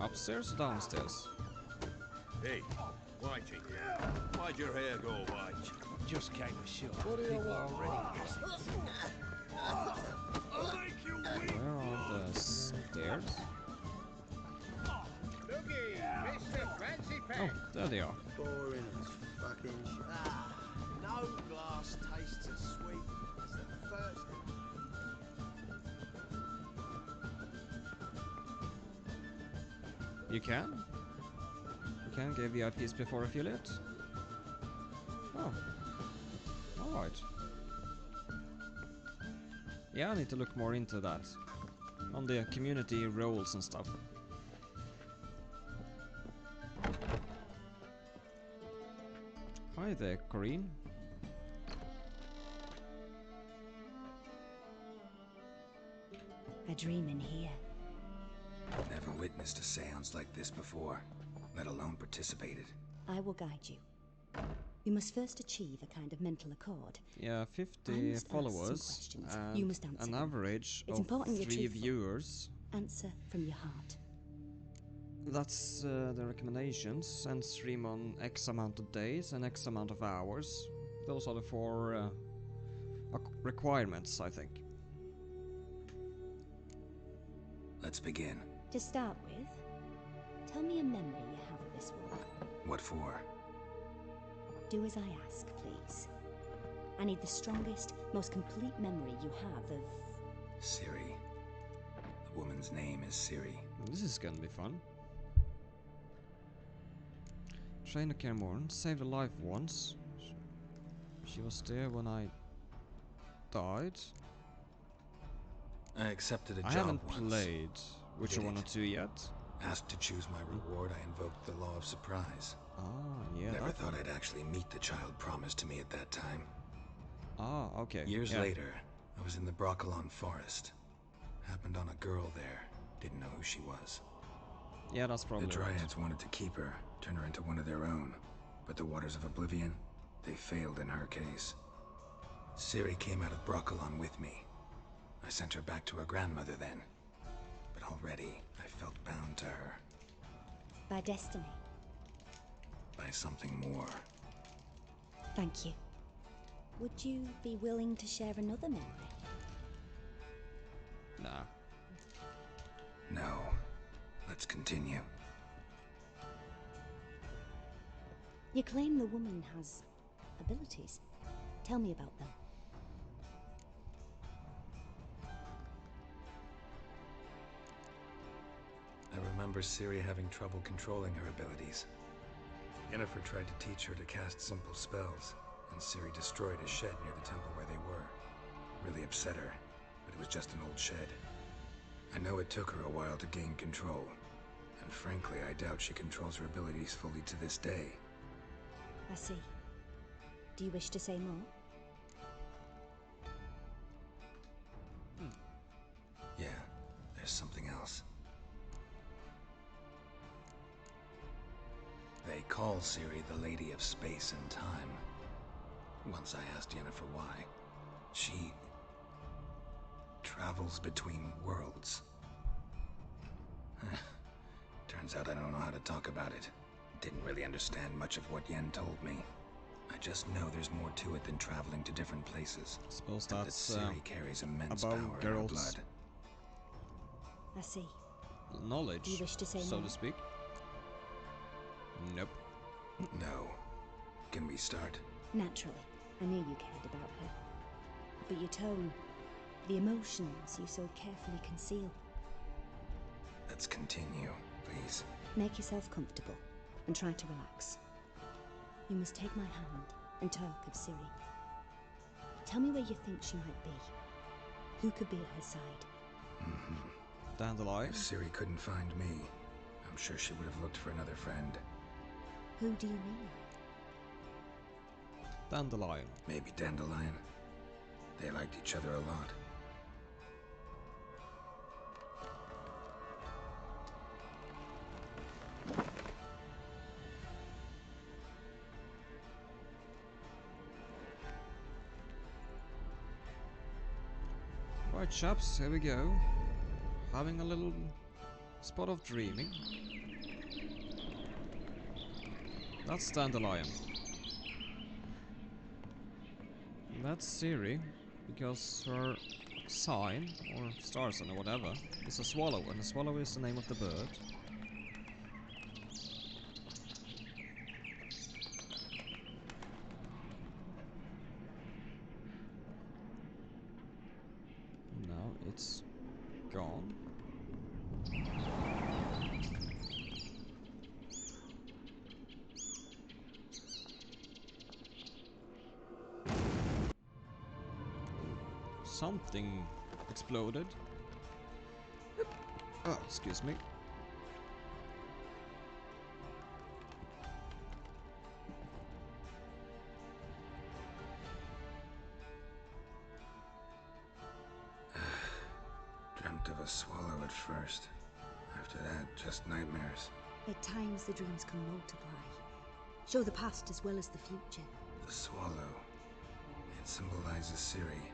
Upstairs or downstairs? Hey, Whitey, why'd your hair go white? Just came ashore. People are already missing. Where are the stairs? Oh, there they are. Boring as fucking shit. No glass tastes as sweet as the first. You can? You can give VIPs before affiliate? Oh. Alright. Yeah, I need to look more into that. On the community roles and stuff. Hi there, Corinne. A dream in here. Never witnessed a seance like this before, let alone participated. I will guide you. You must first achieve a kind of mental accord. Yeah, 50 followers and you must answer an them. average It's of important you're 3 truthful. viewers. Answer from your heart. That's the recommendations, and stream on X amount of days and X amount of hours. Those are the 4 requirements, I think. Let's begin. To start with, tell me a memory you have of this woman. What for? Do as I ask, please. I need the strongest, most complete memory you have of... Ciri. The woman's name is Ciri. This is gonna be fun. Trainer Cameron saved a life once. She was there when I died. I accepted a job I haven't once. played Witcher 1 or 2 yet. Asked to choose my reward, I invoked the law of surprise. Ah, yeah. Never thought I'd actually meet the child promised to me at that time. Ah, okay. Years later, I was in the Broccolon forest. Happened on a girl there. Didn't know who she was. Yeah, that's probably The Dryads wanted to keep her, turn her into one of their own. But the Waters of Oblivion, they failed in her case. Ciri came out of Broccolon with me. I sent her back to her grandmother then. But already, I felt bound to her. By destiny. By something more. Thank you. Would you be willing to share another memory? Nah. No. Let's continue. You claim the woman has abilities. Tell me about them. I remember Ciri having trouble controlling her abilities. Yennefer tried to teach her to cast simple spells, and Ciri destroyed a shed near the temple where they were. Really upset her, but it was just an old shed. I know it took her a while to gain control, and frankly, I doubt she controls her abilities fully to this day. I see. Do you wish to say more? Yeah, there's something else. They call Ciri the Lady of Space and Time. Once I asked Yennefer why. She travels between worlds. Turns out I don't know how to talk about it. Didn't really understand much of what Yen told me. I just know there's more to it than traveling to different places. Suppose That that's Ciri carries immense about power in her girls' blood. I see. knowledge, Do you wish to say so more? to speak. Nope. No. Can we start? Naturally. I knew you cared about her. But your tone, the emotions you so carefully conceal. Let's continue, please. Make yourself comfortable and try to relax. You must take my hand and talk of Ciri. Tell me where you think she might be. Who could be at her side? Dandelion. If Ciri couldn't find me, I'm sure she would have looked for another friend. Who do you mean? Dandelion. Maybe Dandelion. They liked each other a lot. Right, chaps, here we go. Having a little spot of dreaming. That's Dandelion. That's Ciri, because her sign, or star sign or whatever, is a swallow, and a swallow is the name of the bird. Now it's gone. Something exploded. Oh, excuse me. Dreamt of a swallow at first. After that, just nightmares. At times the dreams can multiply. Show the past as well as the future. The swallow. It symbolizes Ciri.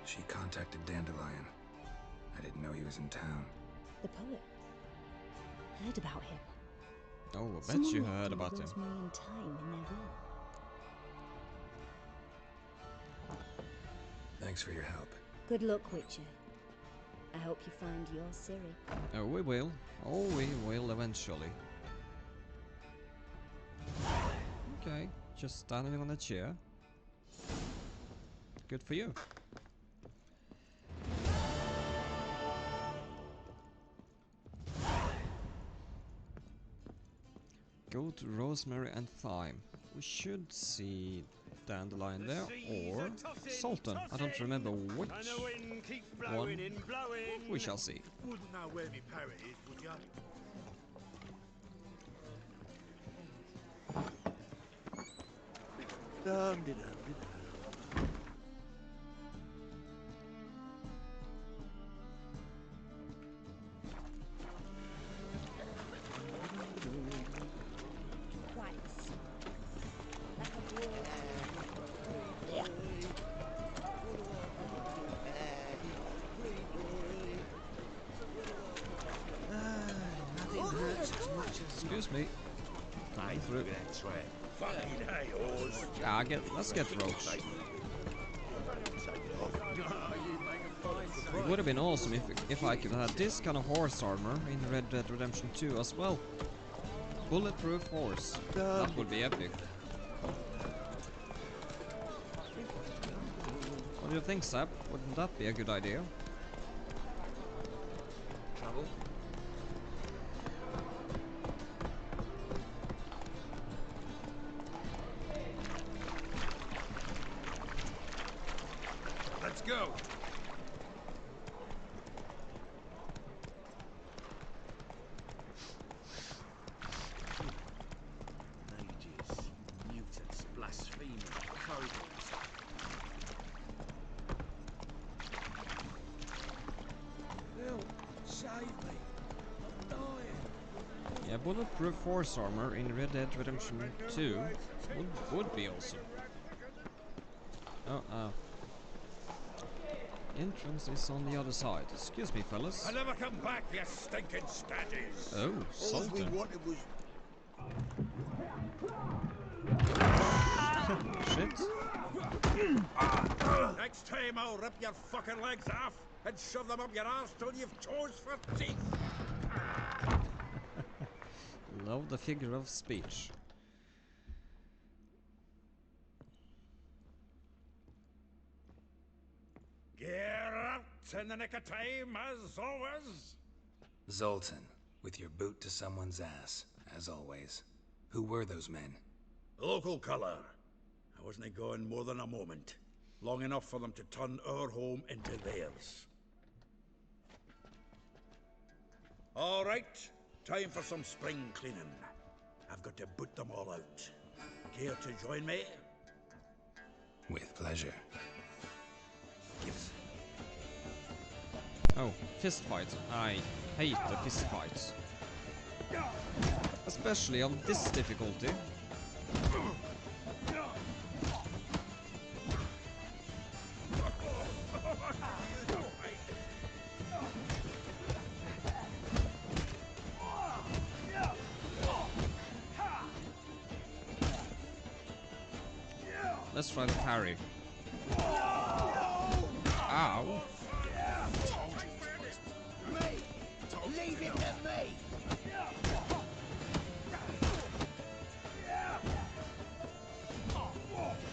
She contacted Dandelion. I didn't know he was in town. The poet. Heard about him. Oh, I bet you heard about him. Rosemary and thyme in their will. Thanks for your help. Good luck, Witcher. I hope you find your Ciri. Oh, we will. Oh, we will eventually. Okay, just standing on a chair. Good for you. Go to Rosemary and Thyme. We should see Dandelion there, or Sultan. I don't remember which one. We shall see. Wouldn't know where my parrot is, would ya? Excuse me. Coming through. Fucking hey, horse. Ah, let's get Roach. It would have been awesome if I could have had this kind of horse armor in Red Dead Redemption 2 as well. Bulletproof horse. That would be epic. What do you think, Sap? Wouldn't that be a good idea? Trouble? Let's go. Mages, mutants, blasphemers, kobolds. Help! Save me! I'm dying! Yeah, bulletproof horse armor in Red Dead Redemption 2 would be awesome. Oh, entrance is on the other side. Excuse me, fellas. I'll never come back, you stinking staggies! Oh, All we Sultan. wanted was... Shit. Next time I'll rip your fucking legs off and shove them up your arse till you've toes for teeth! Love the figure of speech. Get out in the nick of time, as always! Zoltan, with your boot to someone's ass, as always. Who were those men? Local colour. I wasn't going more than a moment. Long enough for them to turn our home into theirs. All right, time for some spring cleaning. I've got to boot them all out. Care to join me? With pleasure. Gives. Oh, fist fight. I hate the fist fights. Especially on this difficulty. Let's try the parry. Ow. Leave it to me!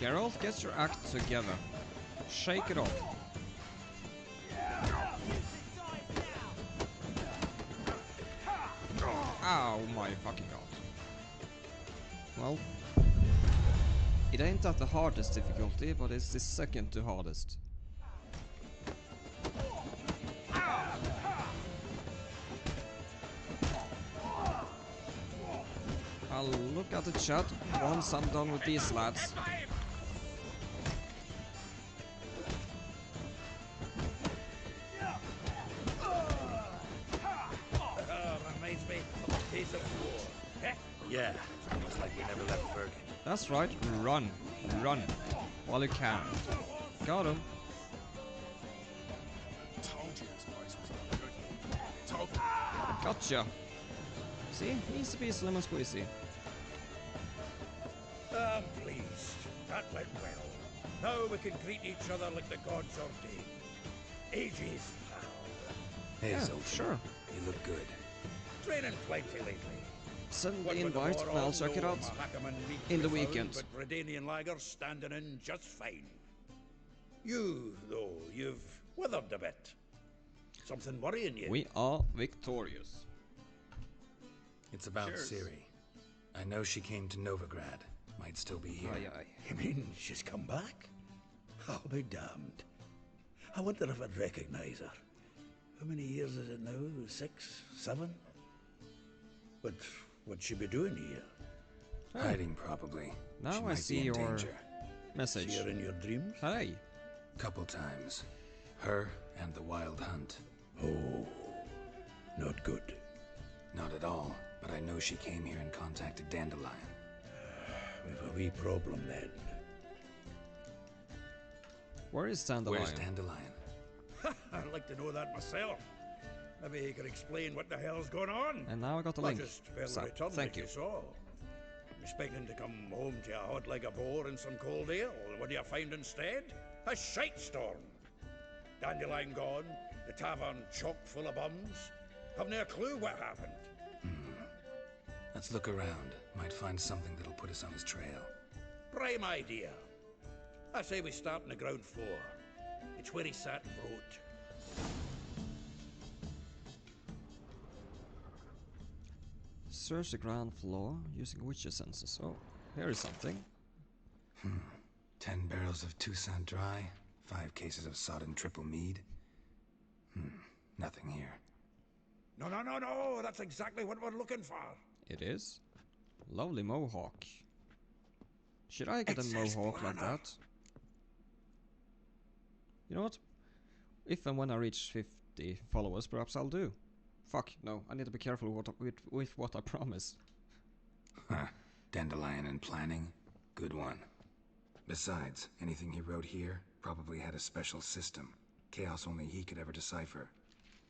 Geralt, get your act together. Shake it off. Ow, my fucking god. Well, it ain't at the hardest difficulty, but it's the second to hardest. I'll look at the chat once I'm done with these lads. Reminds me of a piece of war. Yeah, looks like we never left Bergen. That's right, run, run, while you can. Got him. Told you this place was not good. Gotcha. See, easy peasy lemon squeezy. I'm pleased. That went well. Now we can greet each other like the gods ordained. Ages, pal. Hey, Yeah, Zoltan. sure. You look good. Training plenty lately. Send What the with invite war and I'll on, check it no out Mahakaman meat in to the be weekend. found, But Redanian lagers standing in just fine. You, though, you've withered a bit. Something worrying you? We are victorious. It's about Cheers. Ciri. I know she came to Novigrad. Might still be here. Aye, aye. You mean she's come back? I'll be damned. I wonder if I'd recognize her. How many years is it now? 6, 7? But what'd she be doing here? Hiding, probably. Now She I might see be in your danger. message. See her in your dreams? Hey. Couple times. Her and the Wild Hunt. Oh, not good. Not at all, but I know she came here and contacted Dandelion. We've a wee problem then. Where is Dandelion? Where's Dandelion? I'd like to know that myself. Maybe he could explain what the hell's going on. And now I got the Or link. just fail So, return thank like you. you saw. Expecting to come home to a hot like a boar and some cold ale. What do you find instead? A shite storm. Dandelion gone, the tavern chock full of bums. Haven't a clue what happened. Let's look around. Might find something that'll put us on his trail. Prime idea. I say we start on the ground floor. It's where he sat and wrote. Search the ground floor using witcher senses. Oh, here is something. 10 barrels of Toussaint Dry, 5 cases of sodden triple mead. Nothing here. No, that's exactly what we're looking for. It is. Lovely mohawk. Should I get a mohawk like that? You know what? If and when I reach 50 followers, perhaps I'll do. Fuck, no, I need to be careful with what I promise. Huh. Dandelion and planning? Good one. Besides, anything he wrote here probably had a special system. Chaos only he could ever decipher.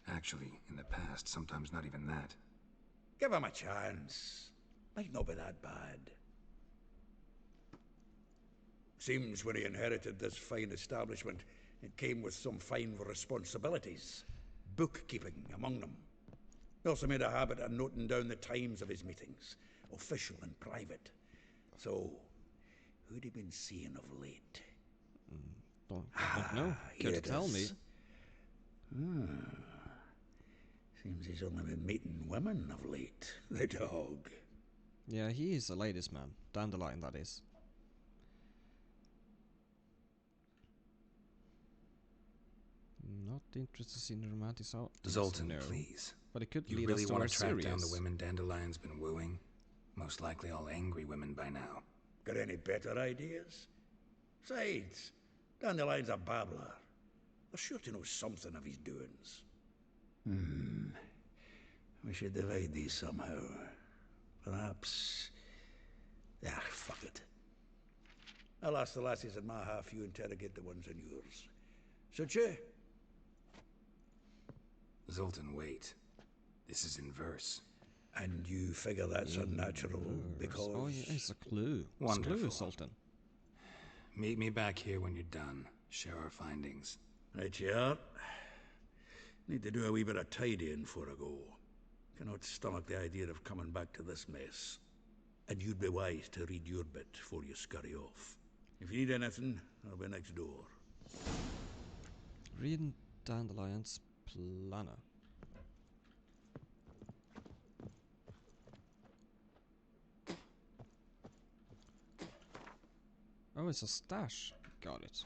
Actually, in the past, sometimes not even that. Give him a chance. Might not be that bad. Seems when he inherited this fine establishment, it came with some fine responsibilities. Bookkeeping among them. He also made a habit of noting down the times of his meetings, official and private. So, who'd he been seeing of late? Don't know. Care to tell me? Seems he's only been meeting women of late. The dog. Yeah, he is a ladies' man. Dandelion, that is. Not interested in romantic Zoltan, please. But it could You lead really us to want where to track Ciri down the is. women Dandelion's been wooing? Most likely all angry women by now. Got any better ideas? Besides, Dandelion's a babbler. They're sure to know something of his doings. We should divide these somehow. Perhaps... Ah, fuck it. I'll ask the lassies in my half, you interrogate the ones in yours. Should you? Zoltan, wait. This is in verse. And you figure that's unnatural because... Oh, yeah, it's a clue. Wonderful. It's a clue, Sultan. Meet me back here when you're done. Share our findings. Right you are. Need to do a wee bit of tidying before I go. Cannot stomach the idea of coming back to this mess. And you'd be wise to read your bit before you scurry off. If you need anything, I'll be next door. Read Dandelion's planner. Oh, it's a stash. Got it.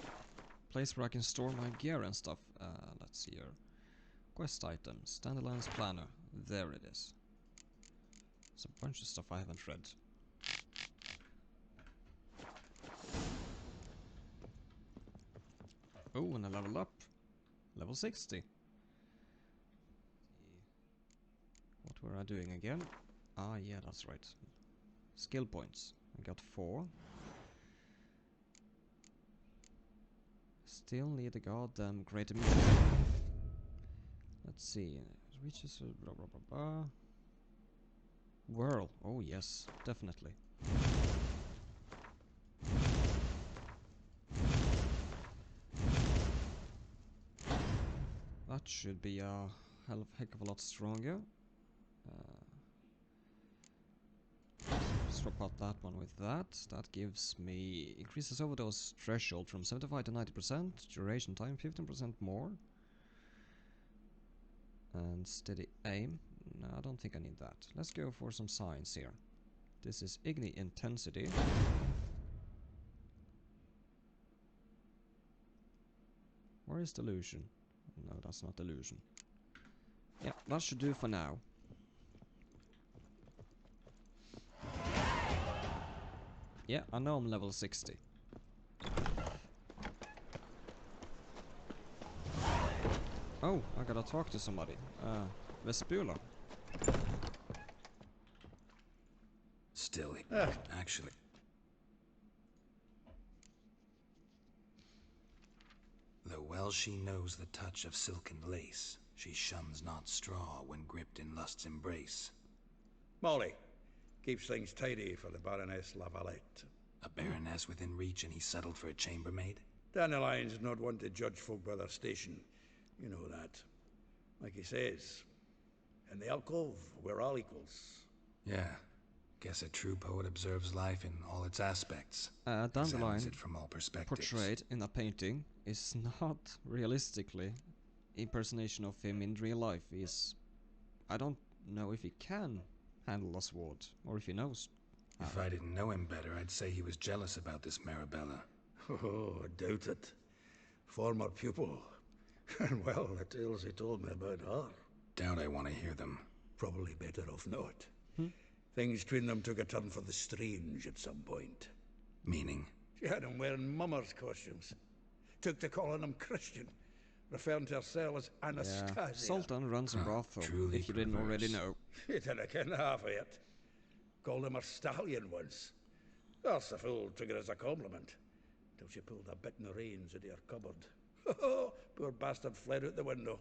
Place where I can store my gear and stuff. Let's see here. Quest items. Dandelion's planner. There it is. There's a bunch of stuff I haven't read. Oh, and I level up. Level 60. What were I doing again? Ah, yeah, that's right. Skill points. I got 4. Still need a goddamn great immunity. Let's see. Reaches blah blah blah blah. Whirl. Oh yes, definitely. That should be a heck of a lot stronger. Swap out that one with that. That gives me increases overdose threshold from 75 to 90%, duration time 15% more, and steady aim. No, I don't think I need that. Let's go for some signs here. This is Igni intensity. Where is delusion? No, that's not delusion. Yeah, that should do for now. Yeah, I know I'm level 60. Oh, I gotta talk to somebody. Vespula. Still, actually... Though well she knows the touch of silken lace, she shuns not straw when gripped in lust's embrace. Molly. Keeps things tidy for the Baroness Lavalette. A baroness within reach and he settled for a chambermaid? Dandelion's not one to judge folk by their station. You know that. Like he says, in the alcove, we're all equals. Yeah. Guess a true poet observes life in all its aspects. Dandelion, it from all perspectives. Portrayed in a painting, is not realistically impersonation of him in real life. I don't know if he can handle a sword, or if he knows. If I didn't know him better, I'd say he was jealous about this Marabella. Oh, I doubt it. Former pupil. And well, the tales he told me about her. Doubt I want to hear them. Probably better off not. Things between them took a turn for the strange at some point. Meaning? She had him wearing mummers' costumes. Took to calling him Christian, referring to herself as Anastasia. Yeah, Sultan runs a brothel, truly if you didn't already know. He didn't ken half of it. Called him a stallion once. That's a fool took it as a compliment. Till she pulled a bit in the reins into her cupboard. Poor bastard fled out the window.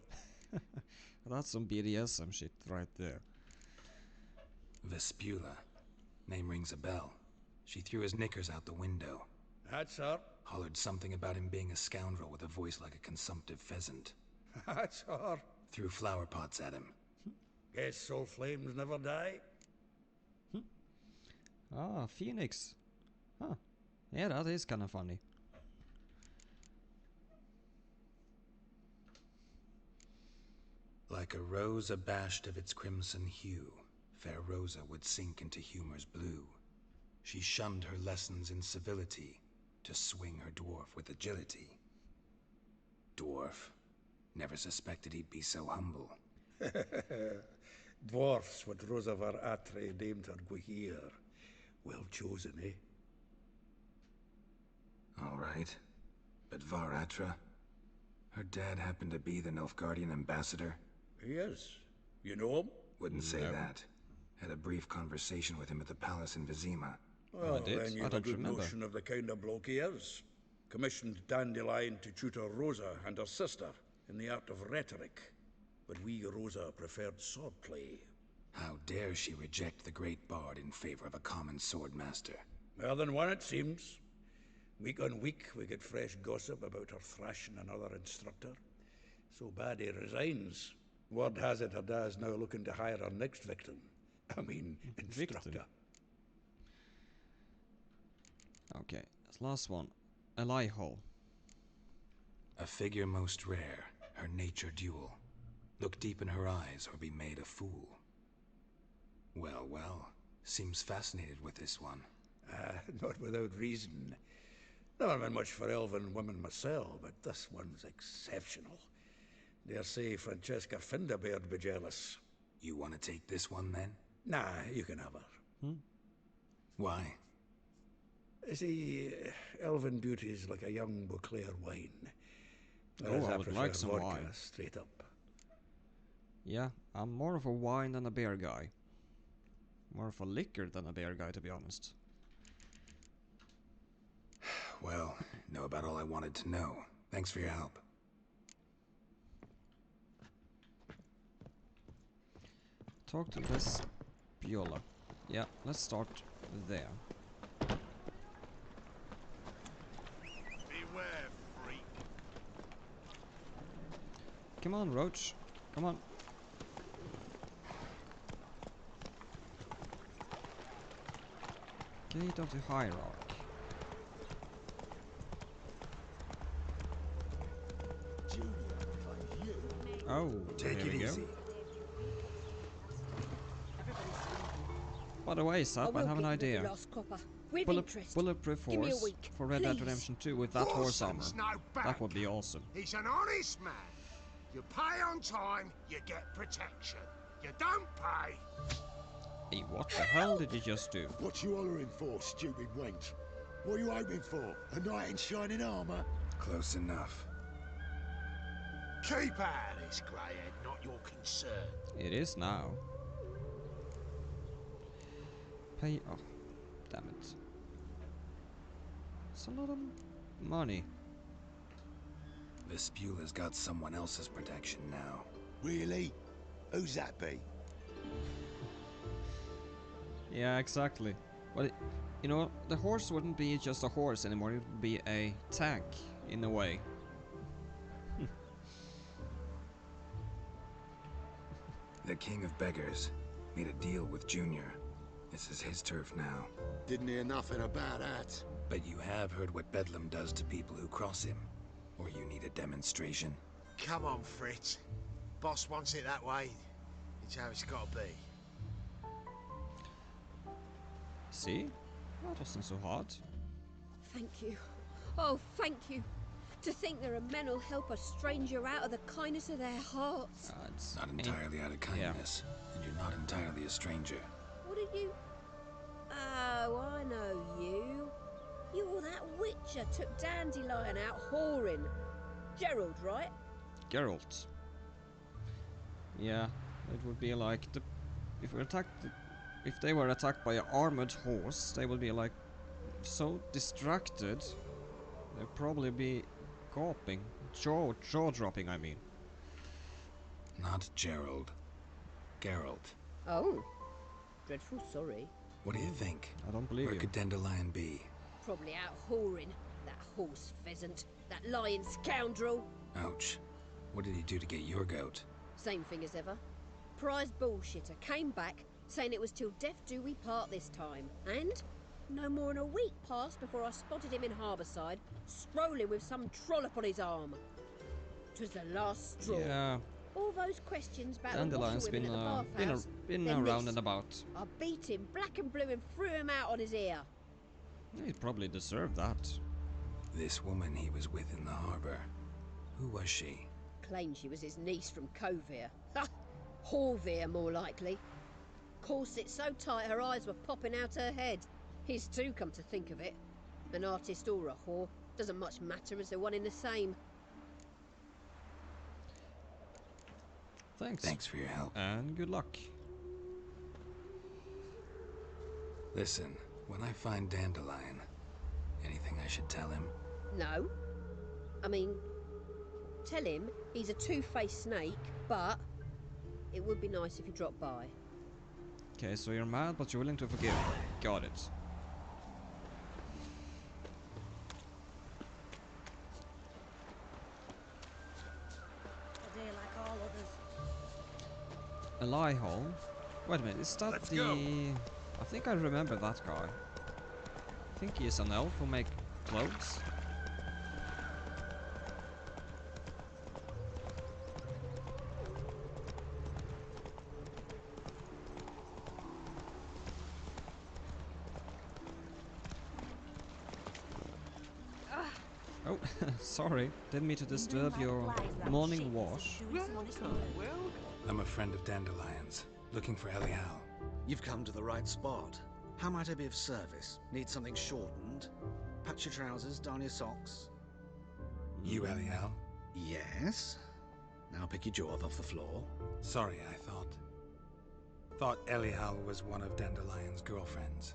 That's some BDSM shit right there. Vespula. Name rings a bell. She threw his knickers out the window. That's her. Hollered something about him being a scoundrel with a voice like a consumptive pheasant. That's her. Threw flower pots at him. Guess soul flames never die. Ah, Phoenix. Huh. Yeah, that is kind of funny. Like a rose abashed of its crimson hue, fair Rosa would sink into humor's blue. She shunned her lessons in civility, to swing her dwarf with agility. Dwarf. Never suspected he'd be so humble. Dwarfs what Rosa var Atre named her Guihir. Well chosen, eh? All right. But Varatra? Her dad happened to be the Nilfgaardian ambassador? Yes. You know him? Wouldn't say that. Had a brief conversation with him at the palace in Vizima. Well, then you have a good notion of the kind of bloke he is. Commissioned Dandelion to tutor Rosa and her sister in the art of rhetoric. But we, Rosa, preferred swordplay. How dare she reject the great bard in favor of a common swordmaster? More than one, it seems. Week on week, we get fresh gossip about her thrashing another instructor. So bad he resigns. Word has it her dad's now looking to hire her next victim. I mean, instructor. Okay, this last one. A lie hole. A figure most rare, her nature dual. Look deep in her eyes or be made a fool. Well, well, seems fascinated with this one. Not without reason. Never been much for elven women myself, but this one's exceptional. Dare say Francesca Finderbeard be jealous. You want to take this one then? Nah, you can have her. Why? See, elven beauty is like a young Beauclair wine. Oh, I would like some vodka, wine. straight up. Yeah, I'm more of a wine than a beer guy. More of a liquor than a beer guy, to be honest. Well, know about all I wanted to know. Thanks for your help. Talk to this Biola. Yeah, let's start there. Beware, freak. Come on, Roach. Come on. Gate of the Hierarch. Oh, take there it we easy. go. By the way, Sap, I have an idea. Bulletproof horse for Red Dead Redemption 2 with that horse armor. That would be awesome. He's an honest man. You pay on time, you get protection. You don't pay. Hey, what the hell did you just do? What you hollering for, stupid wench? What are you hoping for? A knight in shining armor? Close enough. Keep out of this, greyhead, not your concern. It is now. Pay. Oh, damn it. It's a lot of money. Vespula's got someone else's protection now. Really? Who's that be? Yeah, exactly. But you know, the horse wouldn't be just a horse anymore. It would be a tank in a way. The King of Beggars made a deal with Junior. This is his turf now. Didn't hear nothing about that. But you have heard what Bedlam does to people who cross him. Or you need a demonstration? Come on, Fritz. Boss wants it that way. It's how it's got to be. See? That wasn't so hard. Thank you. Oh, thank you. To think there are men who'll help a stranger out of the kindness of their hearts. It's not entirely out of kindness, and you're not entirely a stranger. What are you? Oh, I know you. You're that witcher took Dandelion out whoring. Gerald, right? Geralt. Yeah, it would be like if they were attacked by an armored horse, they would be like so distracted. They'd probably be gawping, jaw dropping. I mean. Not Gerald. Geralt. Oh, dreadful sorry. What do you think? I don't believe Where you. could Dandelion be? Probably out whoring. That horse pheasant. That lying scoundrel. Ouch. What did he do to get your goat? Same thing as ever. Prize bullshitter came back saying it was till death do we part this time. And no more than a week passed before I spotted him in Harbourside, strolling with some trollop on his arm. 'Twas the last straw. Yeah. All those questions about Dandelion's the washerwomen at the bathhouse. been then around this. and about. I beat him black and blue and threw him out on his ear. He probably deserved that. This woman he was with in the harbor. Who was she? Claimed she was his niece from Kovir. Ha! Whore more likely. Corset so tight her eyes were popping out her head. His too, come to think of it. An artist or a whore doesn't much matter as they're one in the same. Thanks. Thanks for your help. And good luck. Listen, when I find Dandelion, anything I should tell him? No. I mean, tell him he's a two-faced snake, but it would be nice if he dropped by. Okay, so you're mad, but you're willing to forgive. Got it. A day like all others. A lie hole? Wait a minute, is that Let's the... go. I think I remember that guy. I think he is an elf who make clothes. Oh, sorry. Didn't mean to disturb your morning wash. I'm a friend of Dandelion's, looking for Elial. You've come to the right spot. How might I be of service? Need something shortened? Patch your trousers, darn your socks? You Elial? Yes. Now pick your jaw up off the floor. Sorry, I thought Elial was one of Dandelion's girlfriends.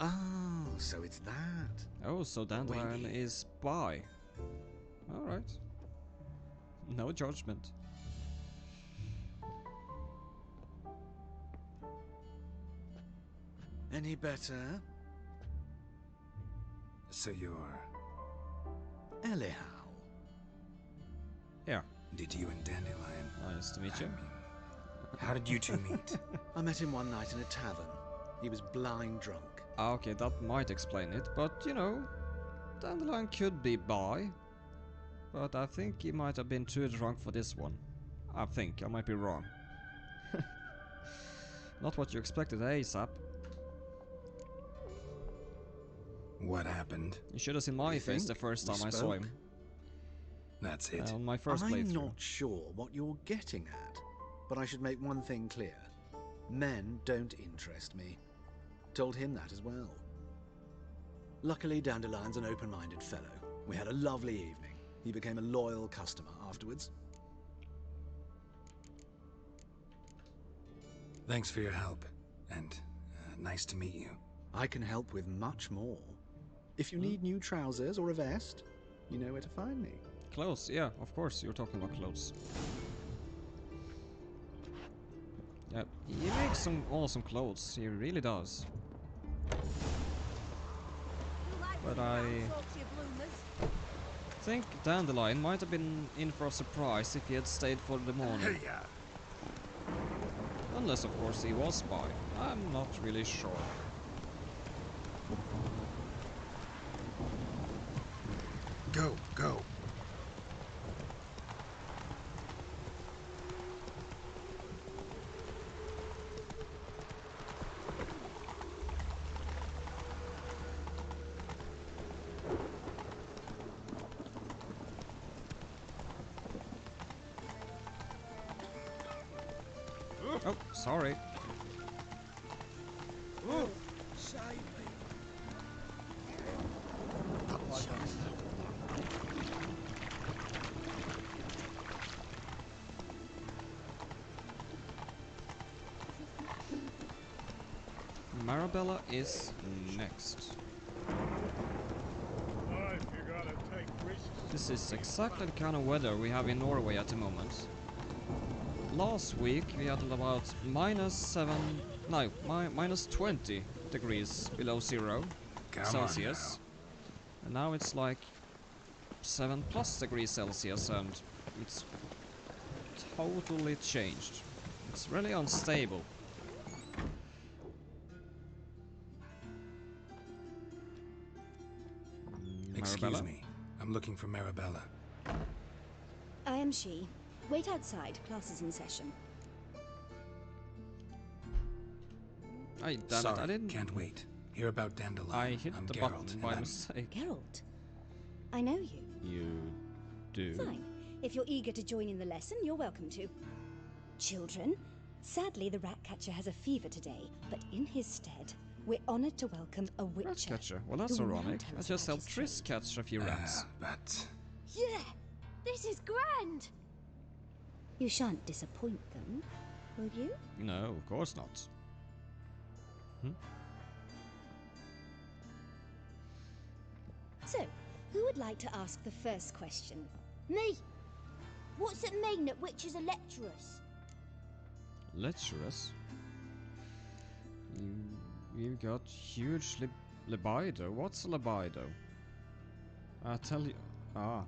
Oh, so it's that. Oh, so Dandelion is bi. Alright. No judgment. Any better? So you're... Elial. Yeah. Did you and Dandelion... Nice to meet you. How did you two meet? I met him one night in a tavern. He was blind drunk. Okay, that might explain it, but you know, Dandelion could be bi. But I think he might have been too drunk for this one. I think, I might be wrong. Not what you expected, ASAP. What happened? You should have seen my face the first time I saw him. That's it. On my first I'm playthrough. not sure what you're getting at, but I should make one thing clear. Men don't interest me. Told him that as well. Luckily, Dandelion's an open-minded fellow. We had a lovely evening. He became a loyal customer afterwards. Thanks for your help, and nice to meet you. I can help with much more. If you need new trousers or a vest, you know where to find me. Clothes, yeah, of course, you're talking about clothes. Yeah, he makes some awesome clothes, he really does. But I think Dandelion might have been in for a surprise if he had stayed for the morning. Unless, of course, he was by. I'm not really sure. Go, go. Oh, sorry. Oh, save me. Marabella is next. Life, you gotta take risks. This is exactly the kind of weather we have in Norway at the moment. Last week we had about minus 20 degrees below zero Celsius. And now it's like 7+ degrees Celsius, and it's totally changed. It's really unstable. Excuse me. I'm looking for Marabella. I am she. Wait outside. Class is in session. Damn it, I didn't... Can't wait. Hear about Dandelion. I hit I'm the Geralt, button and by I'm... mistake. Geralt, I know you. You do? Fine. If you're eager to join in the lesson, you're welcome to. Children, Sadly, the rat catcher has a fever today, but in his stead, we're honored to welcome a witcher. Rat catcher? Well, that's who will now ironic. tell I us just about helped his Triss trade. catch a few rats. But... Yeah, this is grand. You shan't disappoint them, will you? No, of course not. So, who would like to ask the first question? Me. What's it mean that witches are lecturers? Lecherous? You got huge libido. What's a libido? I tell you. Ah,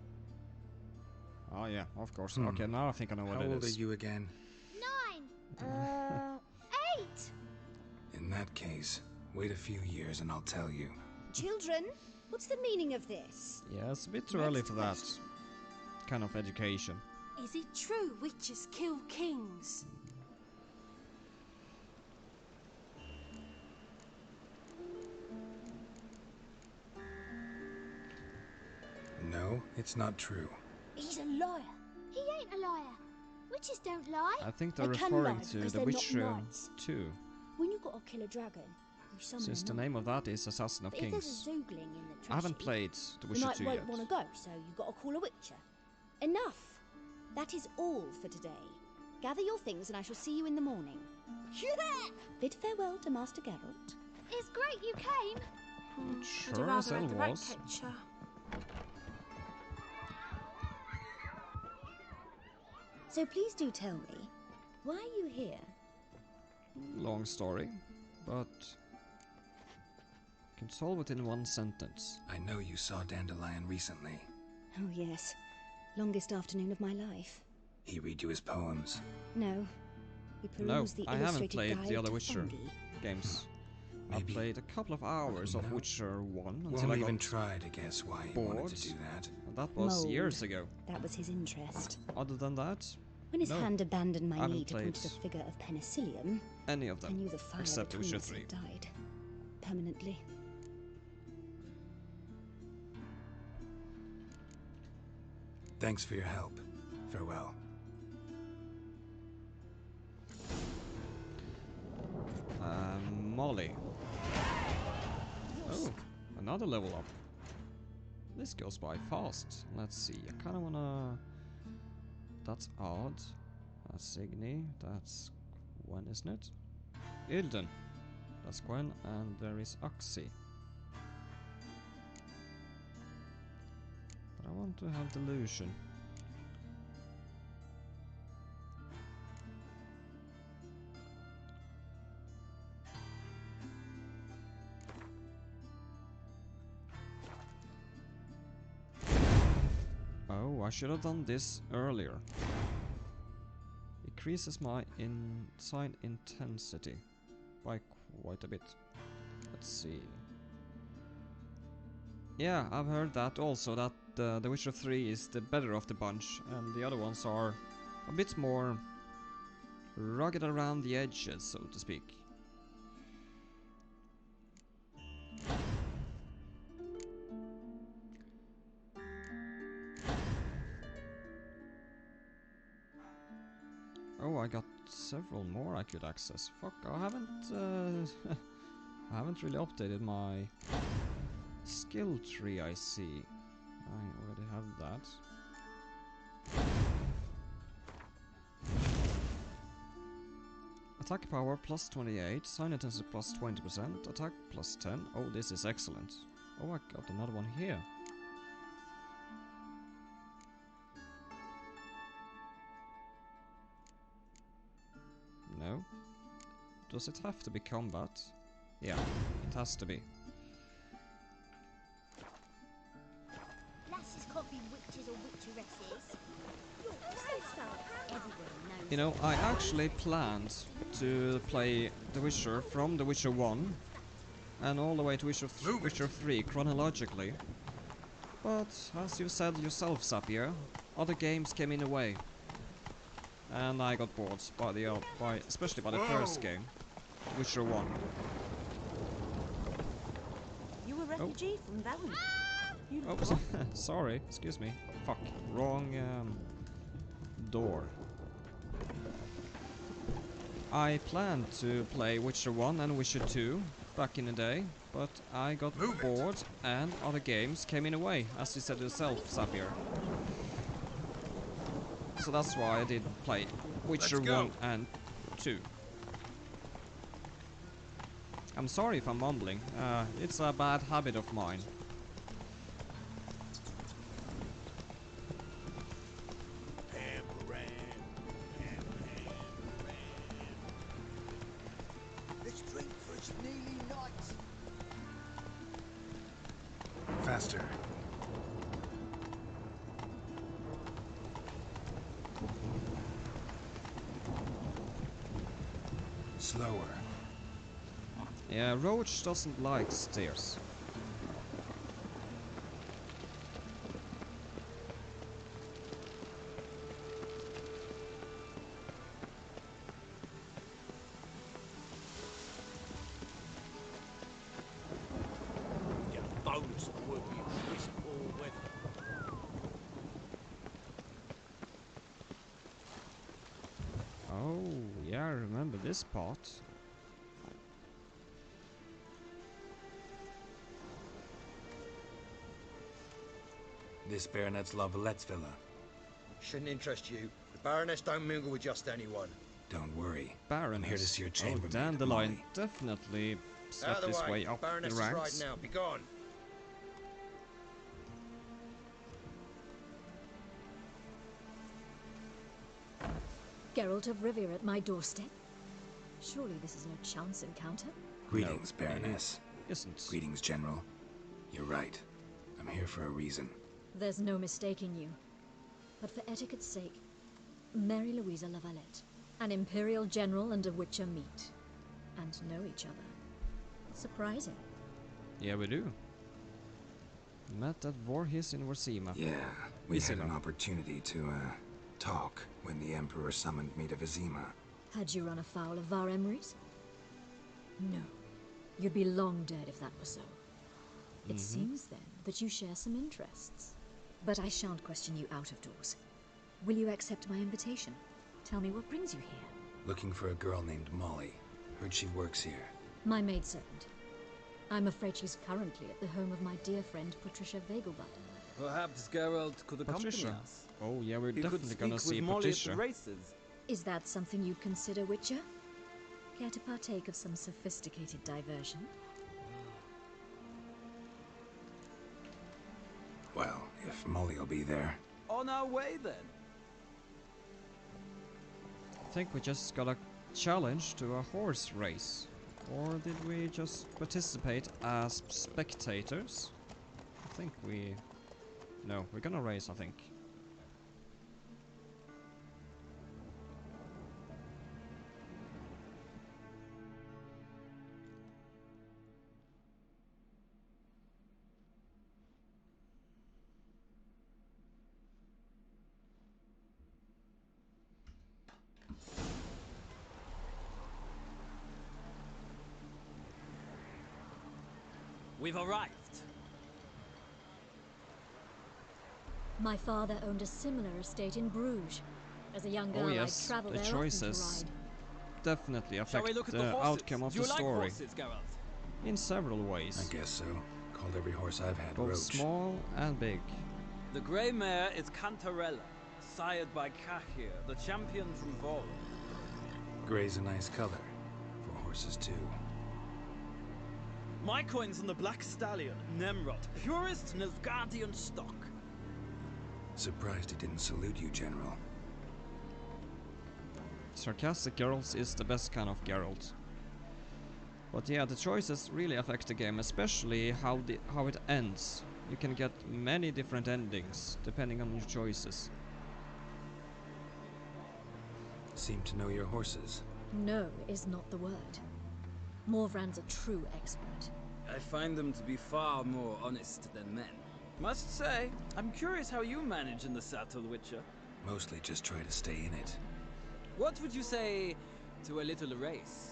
yeah, of course. Okay, now I think I know what it is. How old are you again? 9. 8. In that case, wait a few years and I'll tell you. Children, what's the meaning of this? Yeah, it's a bit too early for that kind of education. Is it true witches kill kings? No, it's not true. He's a liar. He ain't a liar. Witches don't lie. I think they're They can referring lie to because The they're not Witcher knights. 2, When you gotta kill a dragon, you summon since a the knight. name of that is Assassin of But if there's Kings. a zoogling in the I haven't treasury, played The the Witcher knight 2 won't yet. want to go, so you gotta call a witcher. Enough. That is all for today. Gather your things and I shall see you in the morning. Yeah! Bid farewell to Master Geralt. It's great you came. Sure as hell was. So please do tell me, why are you here? Long story, but can solve it in one sentence. I know you saw Dandelion recently. Oh yes, longest afternoon of my life. He read you his poems. No, we No, perused the I haven't illustrated played guide the other to Witcher fungi. games. I Maybe- played a couple of hours of Witcher 1 until Won't I even got try to guess why he bored. wanted to do that. And that was Mold. years ago. That was his interest. Other than that, When his no, hand abandoned I my haven't knee to played point at a figure of penicillium, any of I them, knew the fire except The between Witcher us 3. had died. Permanently. Thanks for your help. Farewell. Molly. Oh, another level up. This goes by fast. Let's see, I kinda wanna... That's odd. That's Signy. That's Gwen, isn't it? Ilden. That's Gwen, and there is Oxy. But I want to have Delusion. Oh, I should have done this earlier. Increases my inside intensity by quite a bit. Let's see. Yeah, I've heard that also, that The Witcher 3 is the better of the bunch, and the other ones are a bit more rugged around the edges, so to speak. Oh, I got several more I could access. Fuck, I haven't I haven't really updated my skill tree, I see. I already have that. Attack power plus 28, sign intensity plus 20%, attack plus 10. Oh, this is excellent. Oh, I got another one here. No. Does it have to be combat? Yeah, it has to be. Lasses can't be witches or witcheresses. Everyone knows. You know, I actually planned to play The Witcher from The Witcher 1 and all the way to Witcher 3 chronologically. But, as you said yourself, Sapir, other games came in the way. And I got bored by the especially by the first game, Witcher 1. You a refugee from Valley? You Oh, sorry, excuse me. Fuck, wrong door. I planned to play Witcher 1 and Witcher 2 back in the day, but I got bored and other games came in a way, as you said yourself, Sapir. So that's why I didn't play Witcher 1 and 2. I'm sorry if I'm mumbling, it's a bad habit of mine. Let's drink for it's nearly night. Faster. Slower. Yeah, Roach doesn't like stairs. Your bones would be this poor weather. Oh, yeah, I remember this part. This Baronet's Lavallette's villa. Shouldn't interest you. The Baroness don't mingle with just anyone. Don't worry. Baroness. I'm here to see your chambermaid, Dandelion Molly. definitely Out of stepped the his way. way up Baroness the is ranks. right now. Be gone. Geralt of Rivia at my doorstep? Surely this is no chance encounter? Greetings, Baroness. Isn't. Greetings, General. You're right. I'm here for a reason. There's no mistaking you. But for etiquette's sake, Mary Louisa Lavalette, an Imperial General and a Witcher meet, and know each other. Surprising. Yeah, we do. Met at Vorhis in Warsima. Yeah, we had an opportunity to, talk when the Emperor summoned me to Vizima. Had you run afoul of Var Emrys? No. You'd be long dead if that were so. It seems, then, that you share some interests. But I shan't question you out of doors. Will you accept my invitation? Tell me what brings you here. Looking for a girl named Molly. Heard she works here. My maidservant. I'm afraid she's currently at the home of my dear friend Patricia Vegelbud. Perhaps Geralt could accompany Patricia. us. Oh yeah, we're He definitely could gonna speak see with Molly Patricia. at the races. Is that something you'd consider, Witcher? Care to partake of some sophisticated diversion? Well, if Molly'll be there. On our way, then. I think we just got a challenge to a horse race. Or did we just participate as spectators? I think we... No, we're gonna race, I think. We've arrived. My father owned a similar estate in Bruges. As a young girl, Oh yes, I travelled the there often to choices ride. definitely Shall we affect look at the the horses? outcome of Do you the like story. horses, Geralt? In several ways. I guess so. Called every horse I've had Both Roach. small and big. The grey mare is Cantarella, sired by Cahir, the champion's Revolt. Grey's a nice color. For horses, too. My coin's on the black stallion, Nemrod, purest Nilfgaardian stock. Surprised he didn't salute you, General. Sarcastic Geralt is the best kind of Geralt. But yeah, the choices really affect the game, especially how it ends. You can get many different endings, depending on your choices. Seem to know your horses. No is not the word. Morvran's a true expert. I find them to be far more honest than men. Must say, I'm curious how you manage in the saddle, Witcher. Mostly just try to stay in it. What would you say to a little race?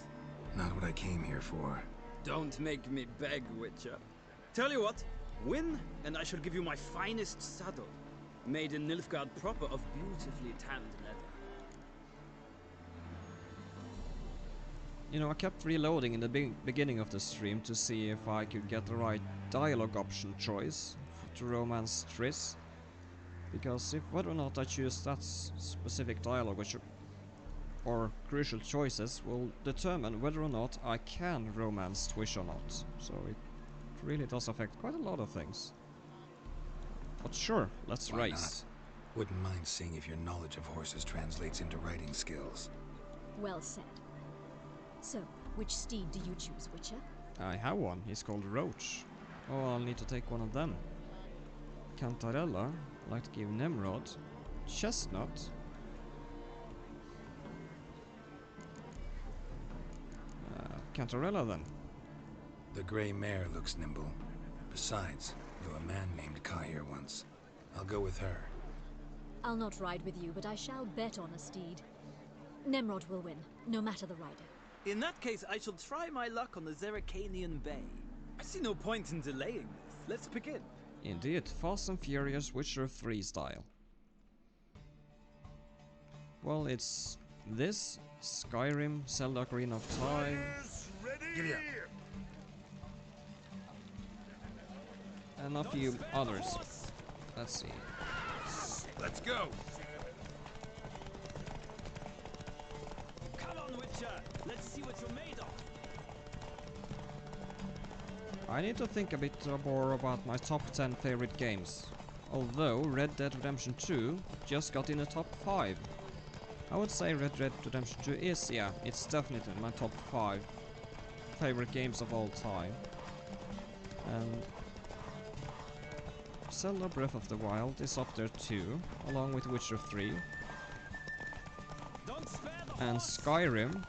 Not what I came here for. Don't make me beg, Witcher. Tell you what, win, and I shall give you my finest saddle, made in Nilfgaard proper of beautifully tanned leather. You know, I kept reloading in the beginning of the stream to see if I could get the right dialogue option choice to romance Triss. Because if whether or not I choose that specific dialogue or crucial choices will determine whether or not I can romance Twish or not. So it really does affect quite a lot of things. But sure, let's Why race. Not? Wouldn't mind seeing if your knowledge of horses translates into riding skills. Well said. So, which steed do you choose, Witcher? I have one. He's called Roach. Oh, I'll need to take one of them. Cantarella, like to give Nemrod. Chestnut. Cantarella then. The grey mare looks nimble. Besides, knew a man named Kai here once. I'll go with her. I'll not ride with you, but I shall bet on a steed. Nemrod will win, no matter the rider. In that case, I shall try my luck on the Zeracanian Bay. I see no point in delaying this. Let's begin. Indeed, Fast and Furious Witcher 3 style. Well, it's this, Skyrim, Zelda Ocarina of Time. Giddy up. And a few others. Let's see. Let's go. Come on, Witcher. Let's see what you're made of. I need to think a bit more about my top 10 favorite games. Although Red Dead Redemption 2 just got in the top 5. I would say Red Dead Redemption 2 is, yeah, it's definitely my top 5 favorite games of all time. And Zelda Breath of the Wild is up there too, along with Witcher 3. And Skyrim.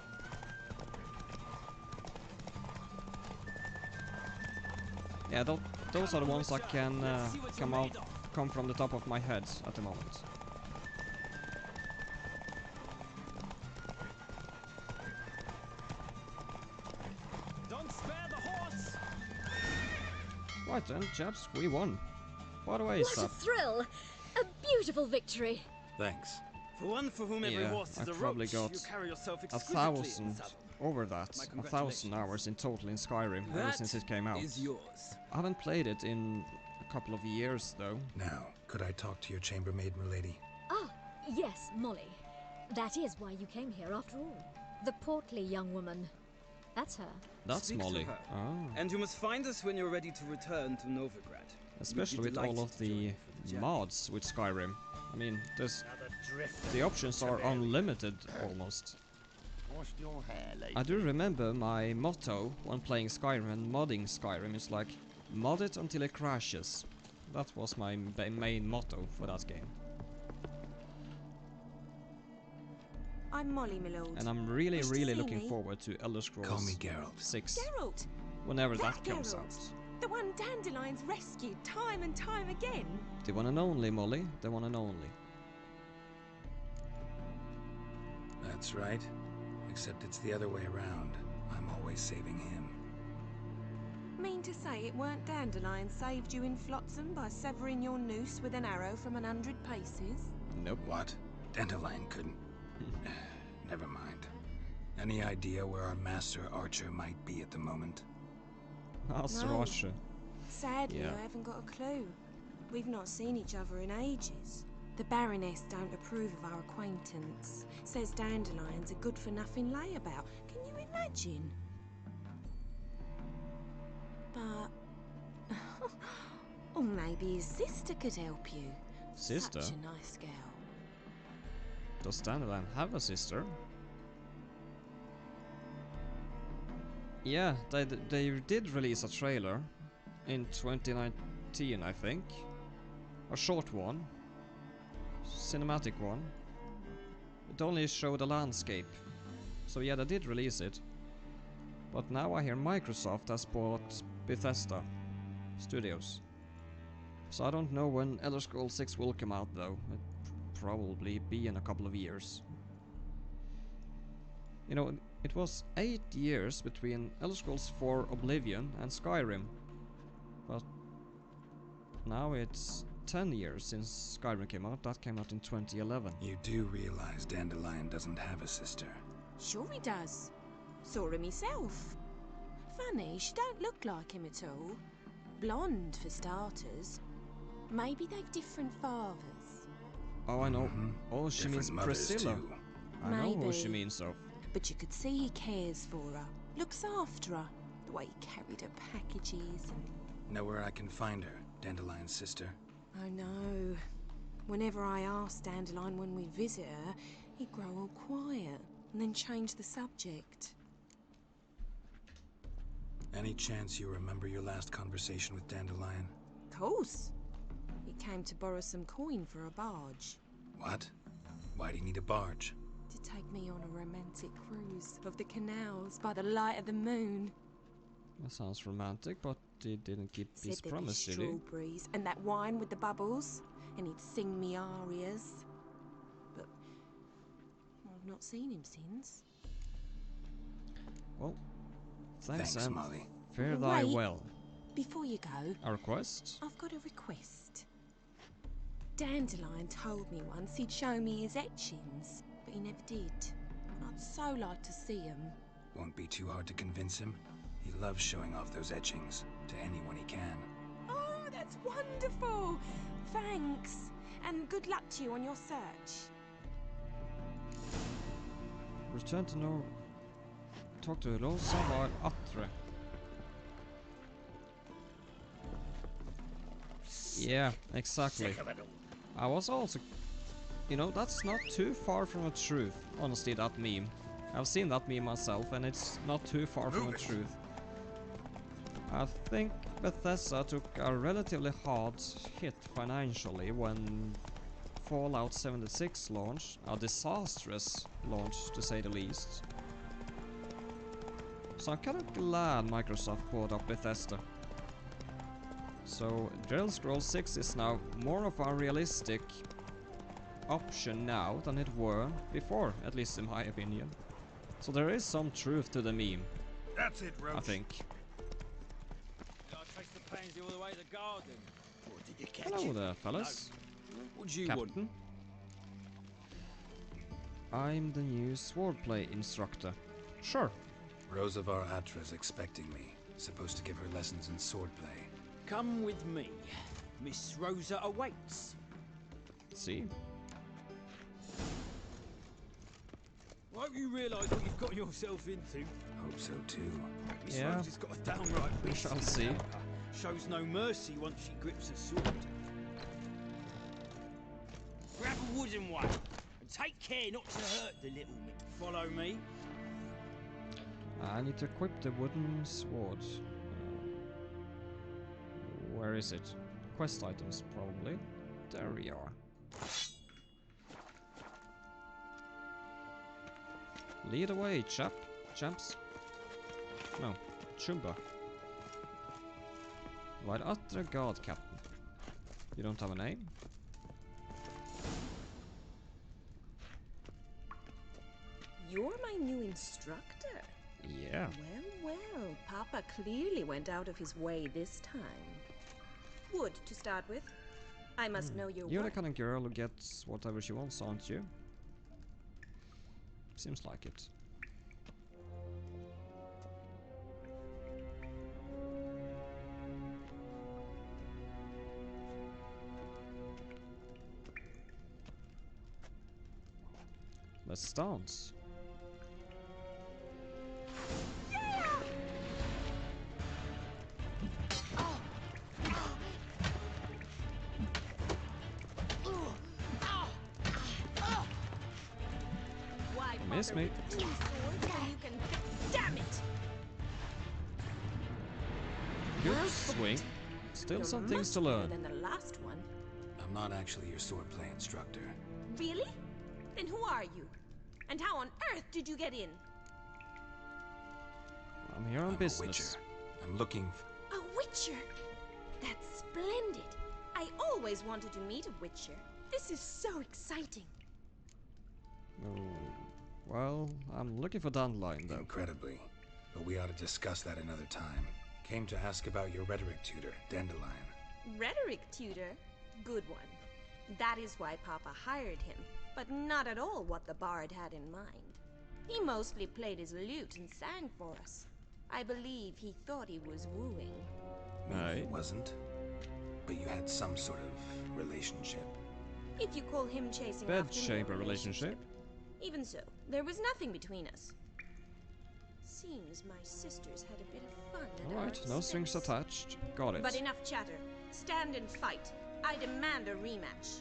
Yeah, those are the ones that can come from the top of my head at the moment. Don't spare the horse. Right then, chaps, we won. By the way, What a thrill! A beautiful victory! Thanks. For one for whom every horse is I a probably roach, got you carry yourself exquisitely 1,000 in saddle. over that. 1,000 hours in total in Skyrim ever That since it came out. is yours. I haven't played it in a couple of years though. Now, could I talk to your chambermaid, milady? Ah, yes, Molly. That is why you came here after all. The portly young woman. That's her. That's Speak to Molly. her. Oh. And you must find us when you're ready to return to Novigrad. Especially with all of the mods with Skyrim. I mean, the options are unlimited almost. Washed your hair, lady. I do remember my motto when playing Skyrim and modding Skyrim is like, mod it until it crashes. That was my main motto for that game. I'm Molly, my lord. And I'm really Wish to really see looking me? forward to Elder Scrolls Call me Geralt. 6. Geralt! Whenever that comes Geralt. out. The one Dandelion's rescued time and time again. The one and only, Molly. The one and only. That's right. Except it's the other way around. I'm always saving him. Mean to say it weren't Dandelion saved you in Flotsam by severing your noose with an arrow from 100 paces? Nope. What? Dandelion couldn't. Never mind. Any idea where our master archer might be at the moment? Master No. Archer. Sadly, Yeah. I haven't got a clue. We've not seen each other in ages. The Baroness don't approve of our acquaintance. Says Dandelion's a good-for-nothing layabout. Can you imagine? But... or maybe his sister could help you. Sister? Such a nice girl. Does Dandelion have a sister? Yeah, they did release a trailer in 2019, I think. A short one. Cinematic one. It only showed a landscape. So yeah, they did release it. But now I hear Microsoft has bought Bethesda Studios. So I don't know when Elder Scrolls 6 will come out though. It'll probably be in a couple of years. You know, it was 8 years between Elder Scrolls 4 Oblivion and Skyrim. But now it's 10 years since Skyrim came out. That came out in 2011. You do realize Dandelion doesn't have a sister. Sure he does. Saw her myself. Funny, she don't look like him at all. Blonde, for starters. Maybe they've different fathers. Oh, I know. Oh, she means Priscilla. I know who she means, though. But you could see he cares for her. Looks after her. The way he carried her packages and... Know where I can find her, Dandelion's sister? I know. Whenever I asked Dandelion when we'd visit her, he'd grow all quiet and then change the subject. Any chance you remember your last conversation with Dandelion? Of course. He came to borrow some coin for a barge. What? Why do you need a barge? To take me on a romantic cruise of the canals by the light of the moon. That sounds romantic, but he didn't keep his promise, did he? Strawberries and that wine with the bubbles, and he'd sing me arias. But I've not seen him since. Well, thanks Molly. Fare thy well. Before you go, a request? I've got a request. Dandelion told me once he'd show me his etchings, but he never did. I'd so like to see them. Won't be too hard to convince him. He loves showing off those etchings to anyone he can. Oh, that's wonderful! Thanks, and good luck to you on your search. Return to know. Talk to Rosa var Atre. Yeah, exactly. I was also... You know, that's not too far from the truth, honestly, that meme. I've seen that meme myself, and it's not too far from the truth. I think Bethesda took a relatively hard hit financially when Fallout 76 launched, a disastrous launch to say the least. So I'm kind of glad Microsoft bought up Bethesda. So The Elder Scrolls 6 is now more of a realistic option now than it were before, at least in my opinion. So there is some truth to the meme. That's it, Roach. I think. I traced the pansy all the way to the garden. Or did you catch Hello it? there, fellas. No. What do you Captain? I'm the new swordplay instructor. Sure. Rosavar Atra's expecting me. Supposed to give her lessons in swordplay. Come with me. Miss Rosa awaits. See? I hope you realise what you've got yourself into. Hope so too. Miss Yeah. Rosa's got a downright We beast shall see. about her. Shows no mercy once she grips a sword. Grab a wooden one and take care not to hurt the little me. Follow me. I need to equip the wooden sword. Where is it? Quest items, probably. There we are. Lead away, champs. No, Chumba. Var Atre God Captain. You don't have a name? You're my new instructor. Yeah. Well, Papa clearly went out of his way this time. Wood, to start with. I must know your You're the work. kind of girl who gets whatever she wants, aren't you? Seems like it. Let's dance. Why Miss bother me. with 2 swords when you can... Damn it! Good swing. Still You're some things much to better learn. than the last one. I'm not actually your swordplay instructor. Really? Then who are you? And how on earth did you get in? I'm here on I'm business. a witcher. I'm looking for... A witcher? That's splendid. I always wanted to meet a witcher. This is so exciting. Oh, well, I'm looking for Dandelion though. Incredibly. But we ought to discuss that another time. Came to ask about your rhetoric tutor, Dandelion. Rhetoric tutor? Good one. That is why Papa hired him, but not at all what the bard had in mind. He mostly played his lute and sang for us. I believe he thought he was wooing. Maybe it wasn't, but you had some sort of relationship. If you call him chasing Bed after me shaper a relationship. Even so, there was nothing between us. Seems my sisters had a bit of fun at our Alright, no strings expense. attached. Got it. But enough chatter. Stand and fight. I demand a rematch.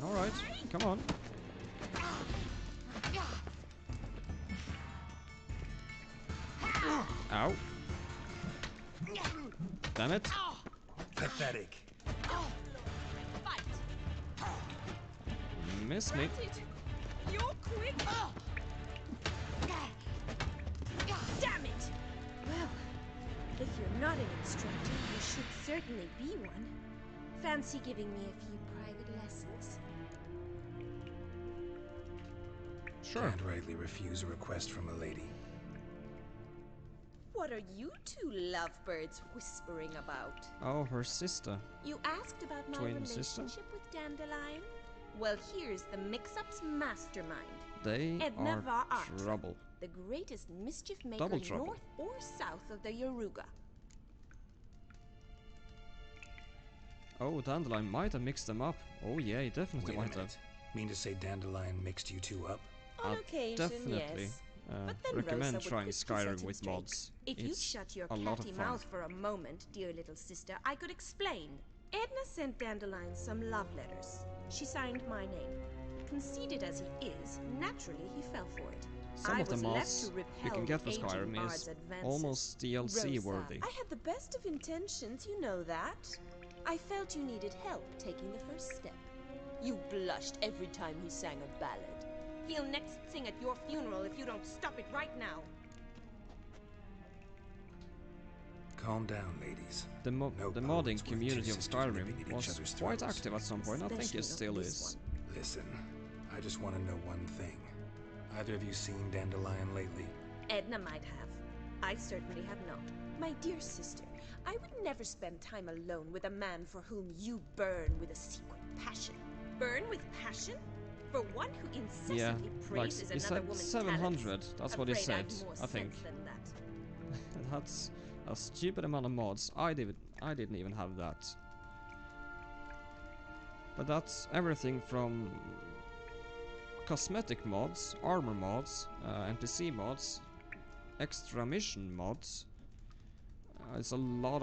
Alright, come on. Ow. Damn it. Pathetic. Miss me. You're quick. Damn it! Well, if you're not an instructor, you should certainly be one. Fancy giving me a few private lessons? Sure. Can't rightly refuse a request from a lady. What are you two lovebirds whispering about? Oh, her sister. You asked about my Twin relationship sister? with Dandelion? Well, here's the mix-up's mastermind. They Edna are Var trouble. the greatest mischief maker Double trouble. north or south of the Yaruga. Oh, Dandelion might have mixed them up. Oh yeah, he definitely Wait a might have. minute. Mean to say Dandelion mixed you two up? On I'd occasion, definitely yes. But then recommend Rosa would trying quickly Skyrim set him with straight. mods. If you It's shut your a lot of catty fun. mouth for a moment, dear little sister, I could explain. Edna sent Dandelion some love letters. She signed my name. Conceited as he is, naturally he fell for it. Some I of the was left mods to you repel can get for the aging Skyrim bard's is advances. almost DLC Rosa, worthy. I had the best of intentions, you know that. I felt you needed help taking the first step. You blushed every time he sang a ballad. He'll next sing at your funeral if you don't stop it right now. Calm down, ladies. The No modding poets worth community two of sisters Skyrim nipping at each was other's quite throats. active at some point. I think Especially it still not this is. Listen, I just want to know one thing. Either of you seen Dandelion lately? Edna might have. I certainly have not. My dear sister, I would never spend time alone with a man for whom you burn with a secret passion. Burn with passion? For one who incessantly Yeah, like praises he another said woman's 700. talents. That's what he Afraid said. I've more I think. sense than that. That's a stupid amount of mods. I didn't even have that. But that's everything from cosmetic mods, armor mods, NPC mods, extra mission mods. It's a lot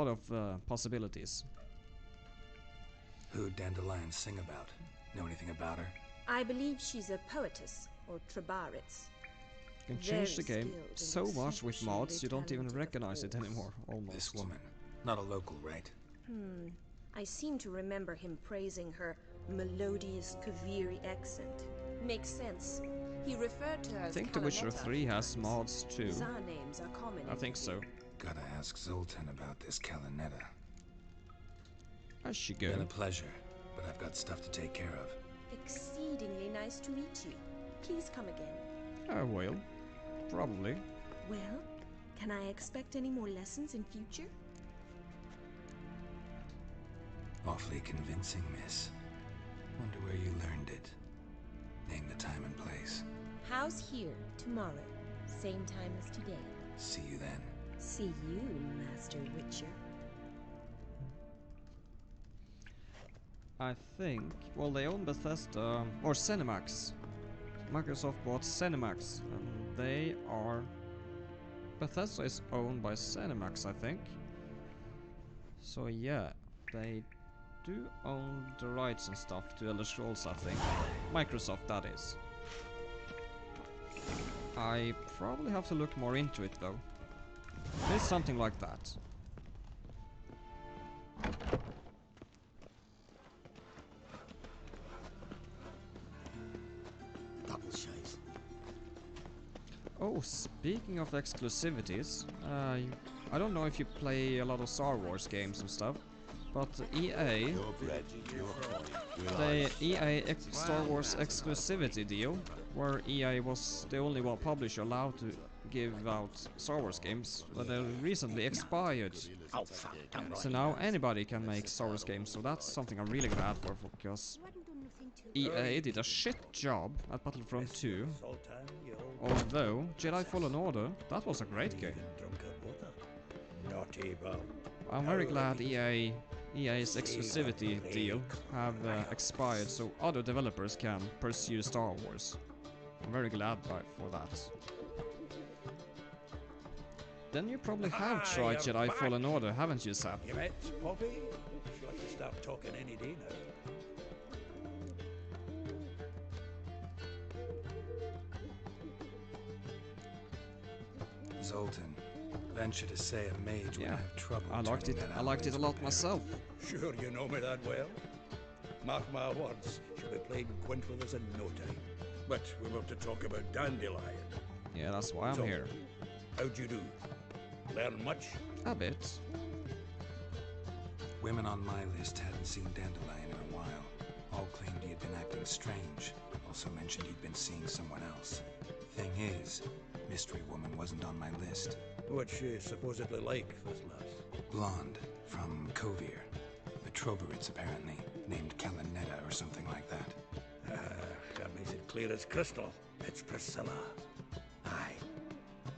of possibilities. Who'd Dandelion sing about? Know anything about her? I believe she's a poetess, or trebaritz. You can change the Very game skilled and so much with mods exceptionally you don't even talented, of recognize it course. anymore, almost. This woman. Not a local, right? I seem to remember him praising her melodious Kaviri accent. Makes sense. He referred to her I as think The Witcher Kalanetta 3 a has few mods times. too. Tsar names are common I in think so. Gotta ask Zoltan about this Kalanetta. As she go. Been a pleasure, but I've got stuff to take care of. Exceedingly nice to meet you. Please come again. I will. Probably. Well, can I expect any more lessons in future? Awfully convincing, miss. Wonder where you learned it. Name the time and place. House here, tomorrow. Same time as today. See you then. See you, Master Witcher. I think, well, they own Bethesda, or Cinemax. Microsoft bought Cinemax, and they are... Bethesda is owned by Cinemax, I think. So yeah, they do own the rights and stuff to Elder Scrolls, I think. Microsoft, that is. I probably have to look more into it, though. It's something like that. Double shave. Oh, speaking of exclusivities, I don't know if you play a lot of Star Wars games and stuff, but EA, the EA Star Wars exclusivity deal, where EA was the only one publisher allowed to give out Star Wars games, but they recently expired. So now anybody can make Star Wars games, so that's something I'm really glad for, because EA did a shit job at Battlefront 2. Although, Jedi Fallen Order, that was a great game. I'm very glad EA's exclusivity deal have expired so other developers can pursue Star Wars. I'm very glad for that. Then you probably have tried Jedi Fallen Order, haven't you, Sap? You met Poppy? She'll have to start talking any day now. Zoltan, venture to say a mage would have trouble. I liked it a lot myself. Sure you know me that well. Mark my words, she'll be playing quint with us in no time. But we were to talk about Dandelion. Yeah, that's why I'm here. How'd you do? Learn much? A bit. Women on my list hadn't seen Dandelion in a while. All claimed he had been acting strange. Also mentioned he'd been seeing someone else. Thing is, Mystery Woman wasn't on my list. What's she supposedly like, this lass? Blonde, from Kovir. A Troberits, apparently, named Kalanetta or something like that. That makes it clear as crystal. It's Priscilla. Aye.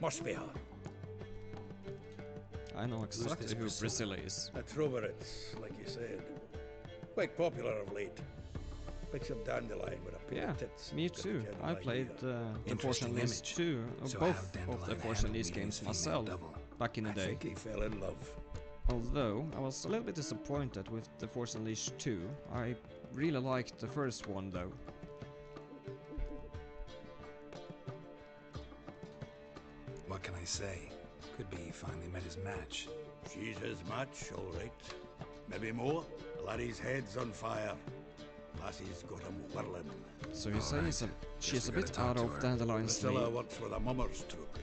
Must be her. I know exactly who Priscilla is. A Troberits, like you said. Quite popular of late. Picture Dandelion with a pair of tits. Me too. I played the Force Unleashed 2, both of the Force Unleashed games myself, back in the day. I think he fell in love. Although, I was a little bit disappointed with the Force Unleashed 2. I really liked the first one though. What can I say? Could be he finally met his match. She's his match, all right. Maybe more. Laddie's head's on fire. Lassie's got him whirling. So you say she's a bit out of Dandelion's league. Priscilla works for the Mummers troupe.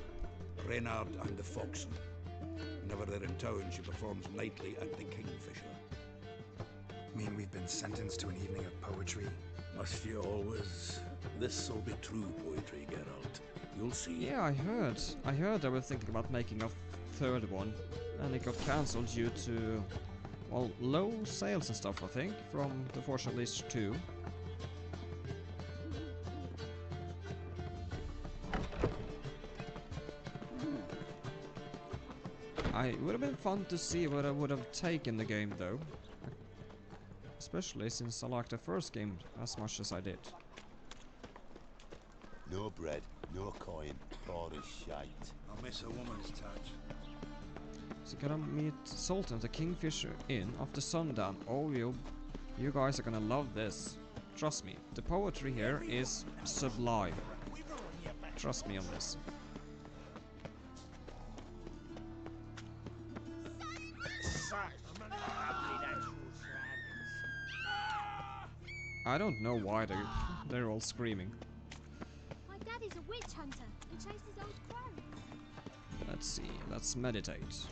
Reynard and the Foxen. Whenever they're in town, she performs nightly at the Kingfisher. Mean we've been sentenced to an evening of poetry? Must you always? This'll be true poetry, Geralt. You'll see. Yeah, I heard they were thinking about making a third one, and it got cancelled due to, well, low sales and stuff, I think, from the Force Unleashed 2. It would have been fun to see what I would have taken the game though. Especially since I liked the first game as much as I did. No bread, no coin, all is shite. I'll miss a woman's touch. So gonna meet Sultan at the Kingfisher Inn after sundown. Oh, you guys are gonna love this. Trust me, the poetry here is sublime. Trust me on this. I don't know why they're all screaming. My daddy's a witch hunter. He chases old crows. Let's see, let's meditate.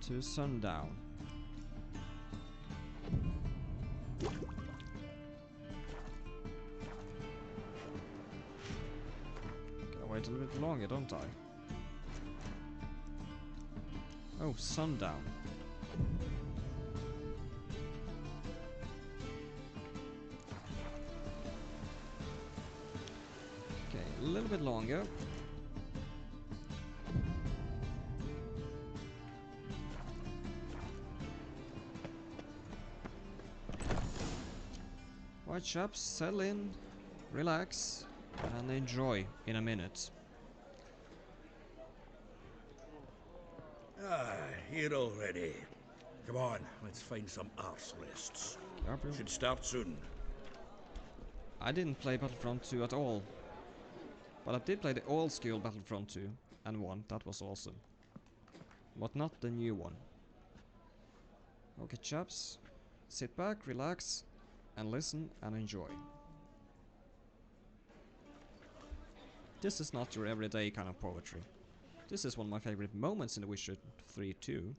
To sundown. Gotta wait a little bit longer, don't I? Oh, sundown. Okay, a little bit longer. Right, chaps, settle in, relax, and enjoy in a minute. Here already. Come on, let's find some arse rests. Should start soon. I didn't play Battlefront 2 at all. But I did play the old school Battlefront 2 and 1, that was awesome. But not the new one. Okay, chaps, sit back, relax, and listen and enjoy. This is not your everyday kind of poetry. This is one of my favorite moments in The Witcher 3 too.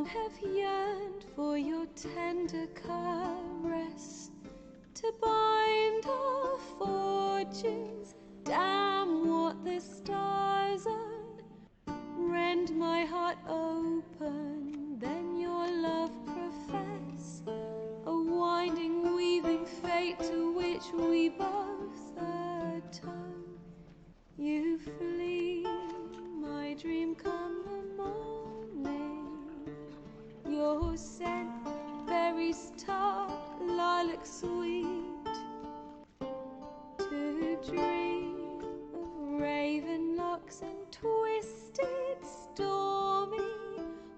long have yearned for your tender caress, to bind our fortunes. Damn what the stars are. Rend my heart open, then your love profess. A winding, weaving fate to which we both atone. You flee, my dream come the morning. Your scent, berries tart, lilac sweet. To dream of raven locks and twisted, stormy,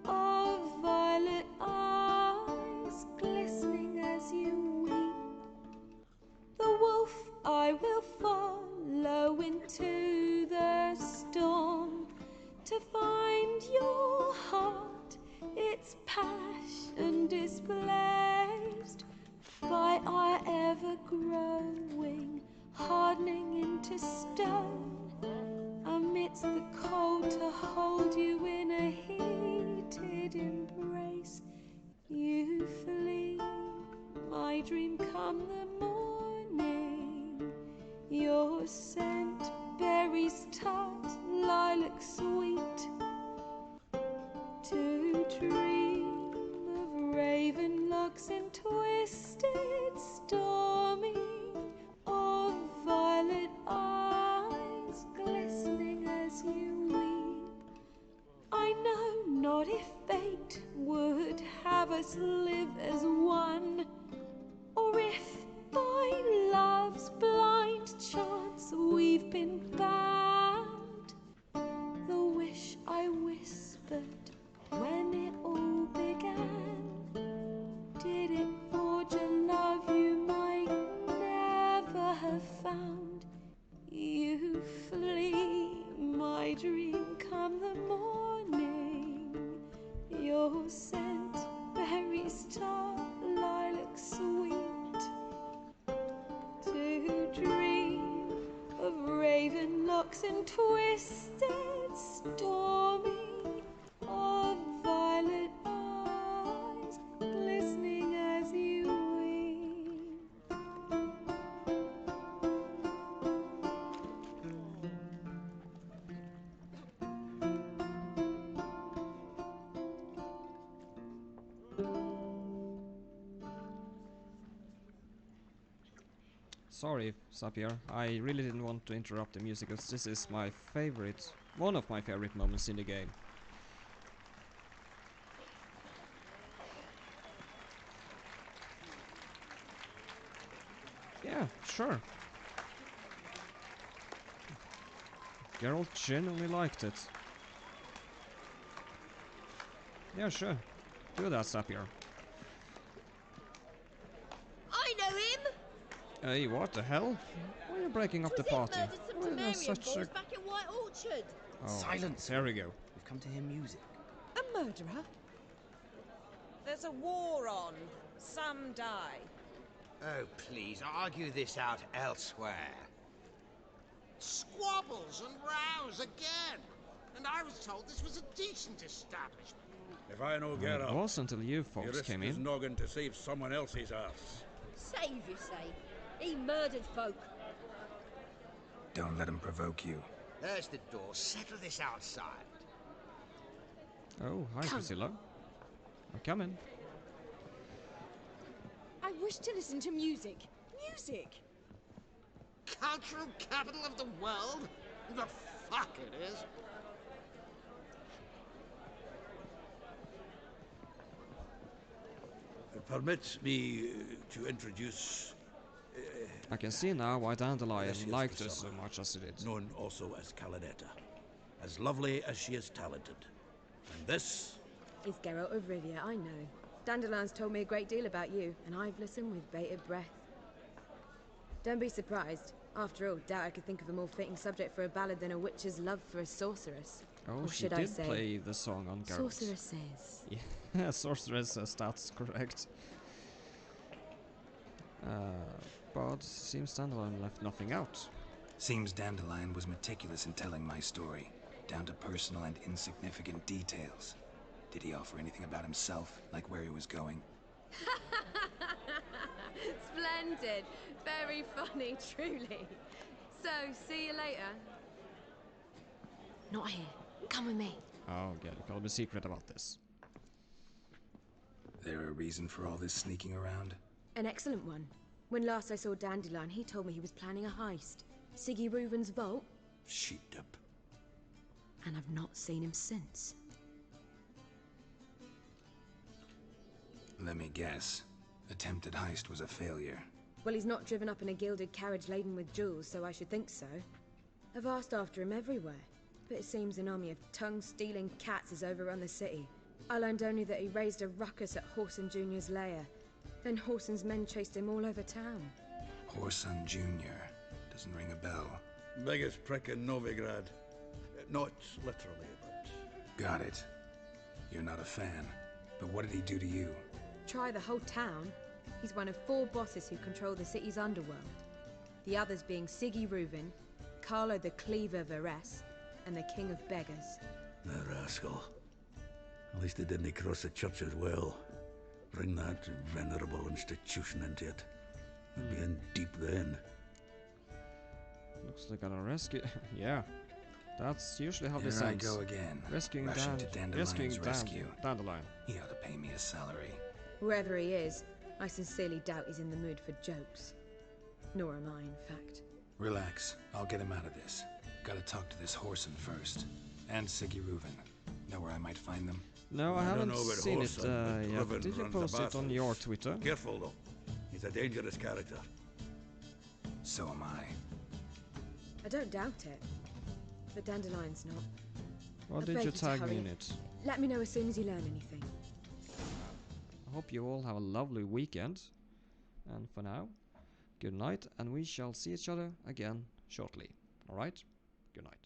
of violet eyes glistening as you weep. The wolf I will follow into the storm, to find your heart, its passion displaced by our ever-growing, hardening into stone. Amidst the cold, to hold you in a heated embrace. You flee, my dream come the morning. Your scent, berries tart, lilac sweet. To dream of raven locks and twisted, stormy, of violet eyes glistening as you weep. I know not if fate would have us live as one, or if by love's blind chance we've been bound. The wish I whispered when it all began, did it forge a love you might never have found? You flee, my dream come the morning. Your scent, berries tart, lilac sweet. To dream of raven locks and twisted, stormy, of violet eyes glistening as you weep. Sorry, Sapir. I really didn't want to interrupt the music, because this is my favorite, one of my favorite moments in the game. Yeah, sure. Geralt genuinely liked it. Yeah, sure. Do that, Sapir. I know him! Hey, what the hell? Why are you breaking up the party? Why are there such a... back in White Orchard. Oh, Silence! there we go. We've come to hear music. A murderer? There's a war on. Some die. Oh, please, argue this out elsewhere. Squabbles and rows again! And I was told this was a decent establishment. If I know It Geralt, was until you he folks risked came his in. noggin to save someone else's ass. Save, you say? He murdered folk. Don't let him provoke you. There's the door. Settle this outside. Oh, hi, Priscilla. I'm coming. I wish to listen to music. Music! Cultural capital of the world? The fuck it is. Permit me to introduce... I can see now why Dandelion This is liked us Priscilla, so much as it did. known also as Calinetta. As lovely as she is talented. And this... It's Geralt of Rivia, I know. Dandelion's told me a great deal about you, and I've listened with bated breath. Don't be surprised. After all, doubt I could think of a more fitting subject for a ballad than a witch's love for a sorceress. Oh, Or she should I did say, play the song on Geralt. sorceresses. Yeah, sorceress says that's correct. But seems Dandelion left nothing out. Seems Dandelion was meticulous in telling my story, down to personal and insignificant details. Did he offer anything about himself, like where he was going? Splendid. Very funny, truly. So, see you later. Not here. Come with me. Oh, good. You gotta be secret about this. There a reason for all this sneaking around? An excellent one. When last I saw Dandelion, he told me he was planning a heist. Siggy Reuven's vault. Sheeped up. And I've not seen him since. Let me guess. Attempted heist was a failure. Well, he's not driven up in a gilded carriage laden with jewels, so I should think so. I've asked after him everywhere, but it seems an army of tongue-stealing cats has overrun the city. I learned only that he raised a ruckus at Whoreson Jr.'s lair. Then Whoreson's men chased him all over town. Whoreson Jr. Doesn't ring a bell. Biggest prick in Novigrad. Not literally, but... Got it. You're not a fan. But what did he do to you? Try the whole town. He's one of 4 bosses who control the city's underworld. The others being Siggy Reuven, Carlo the Cleaver Varese, and the King of Beggars. The rascal. At least he didn't cross the church as well. Bring that venerable institution into it. We'd be in deep then. Looks like I gotta rescue. Yeah, that's usually how this Here I ends. go again. Rescuing Rushing to Dandelion's rescue. Dandelion. He ought to pay me a salary. Whoever he is, I sincerely doubt he's in the mood for jokes. Nor am I, in fact. Relax. I'll get him out of this. Gotta talk to this Whoreson first. And Siggy Reuven. Know where I might find them? No, I haven't seen it yet. Reuven Did you runs post the it on battles. your Twitter? Careful, though. He's a dangerous character. So am I. I don't doubt it. But Dandelion's not. Well, I did beg you to tag me hurry. in it? Let me know as soon as you learn anything. I hope you all have a lovely weekend. And for now, good night, and we shall see each other again shortly. Alright? Good night.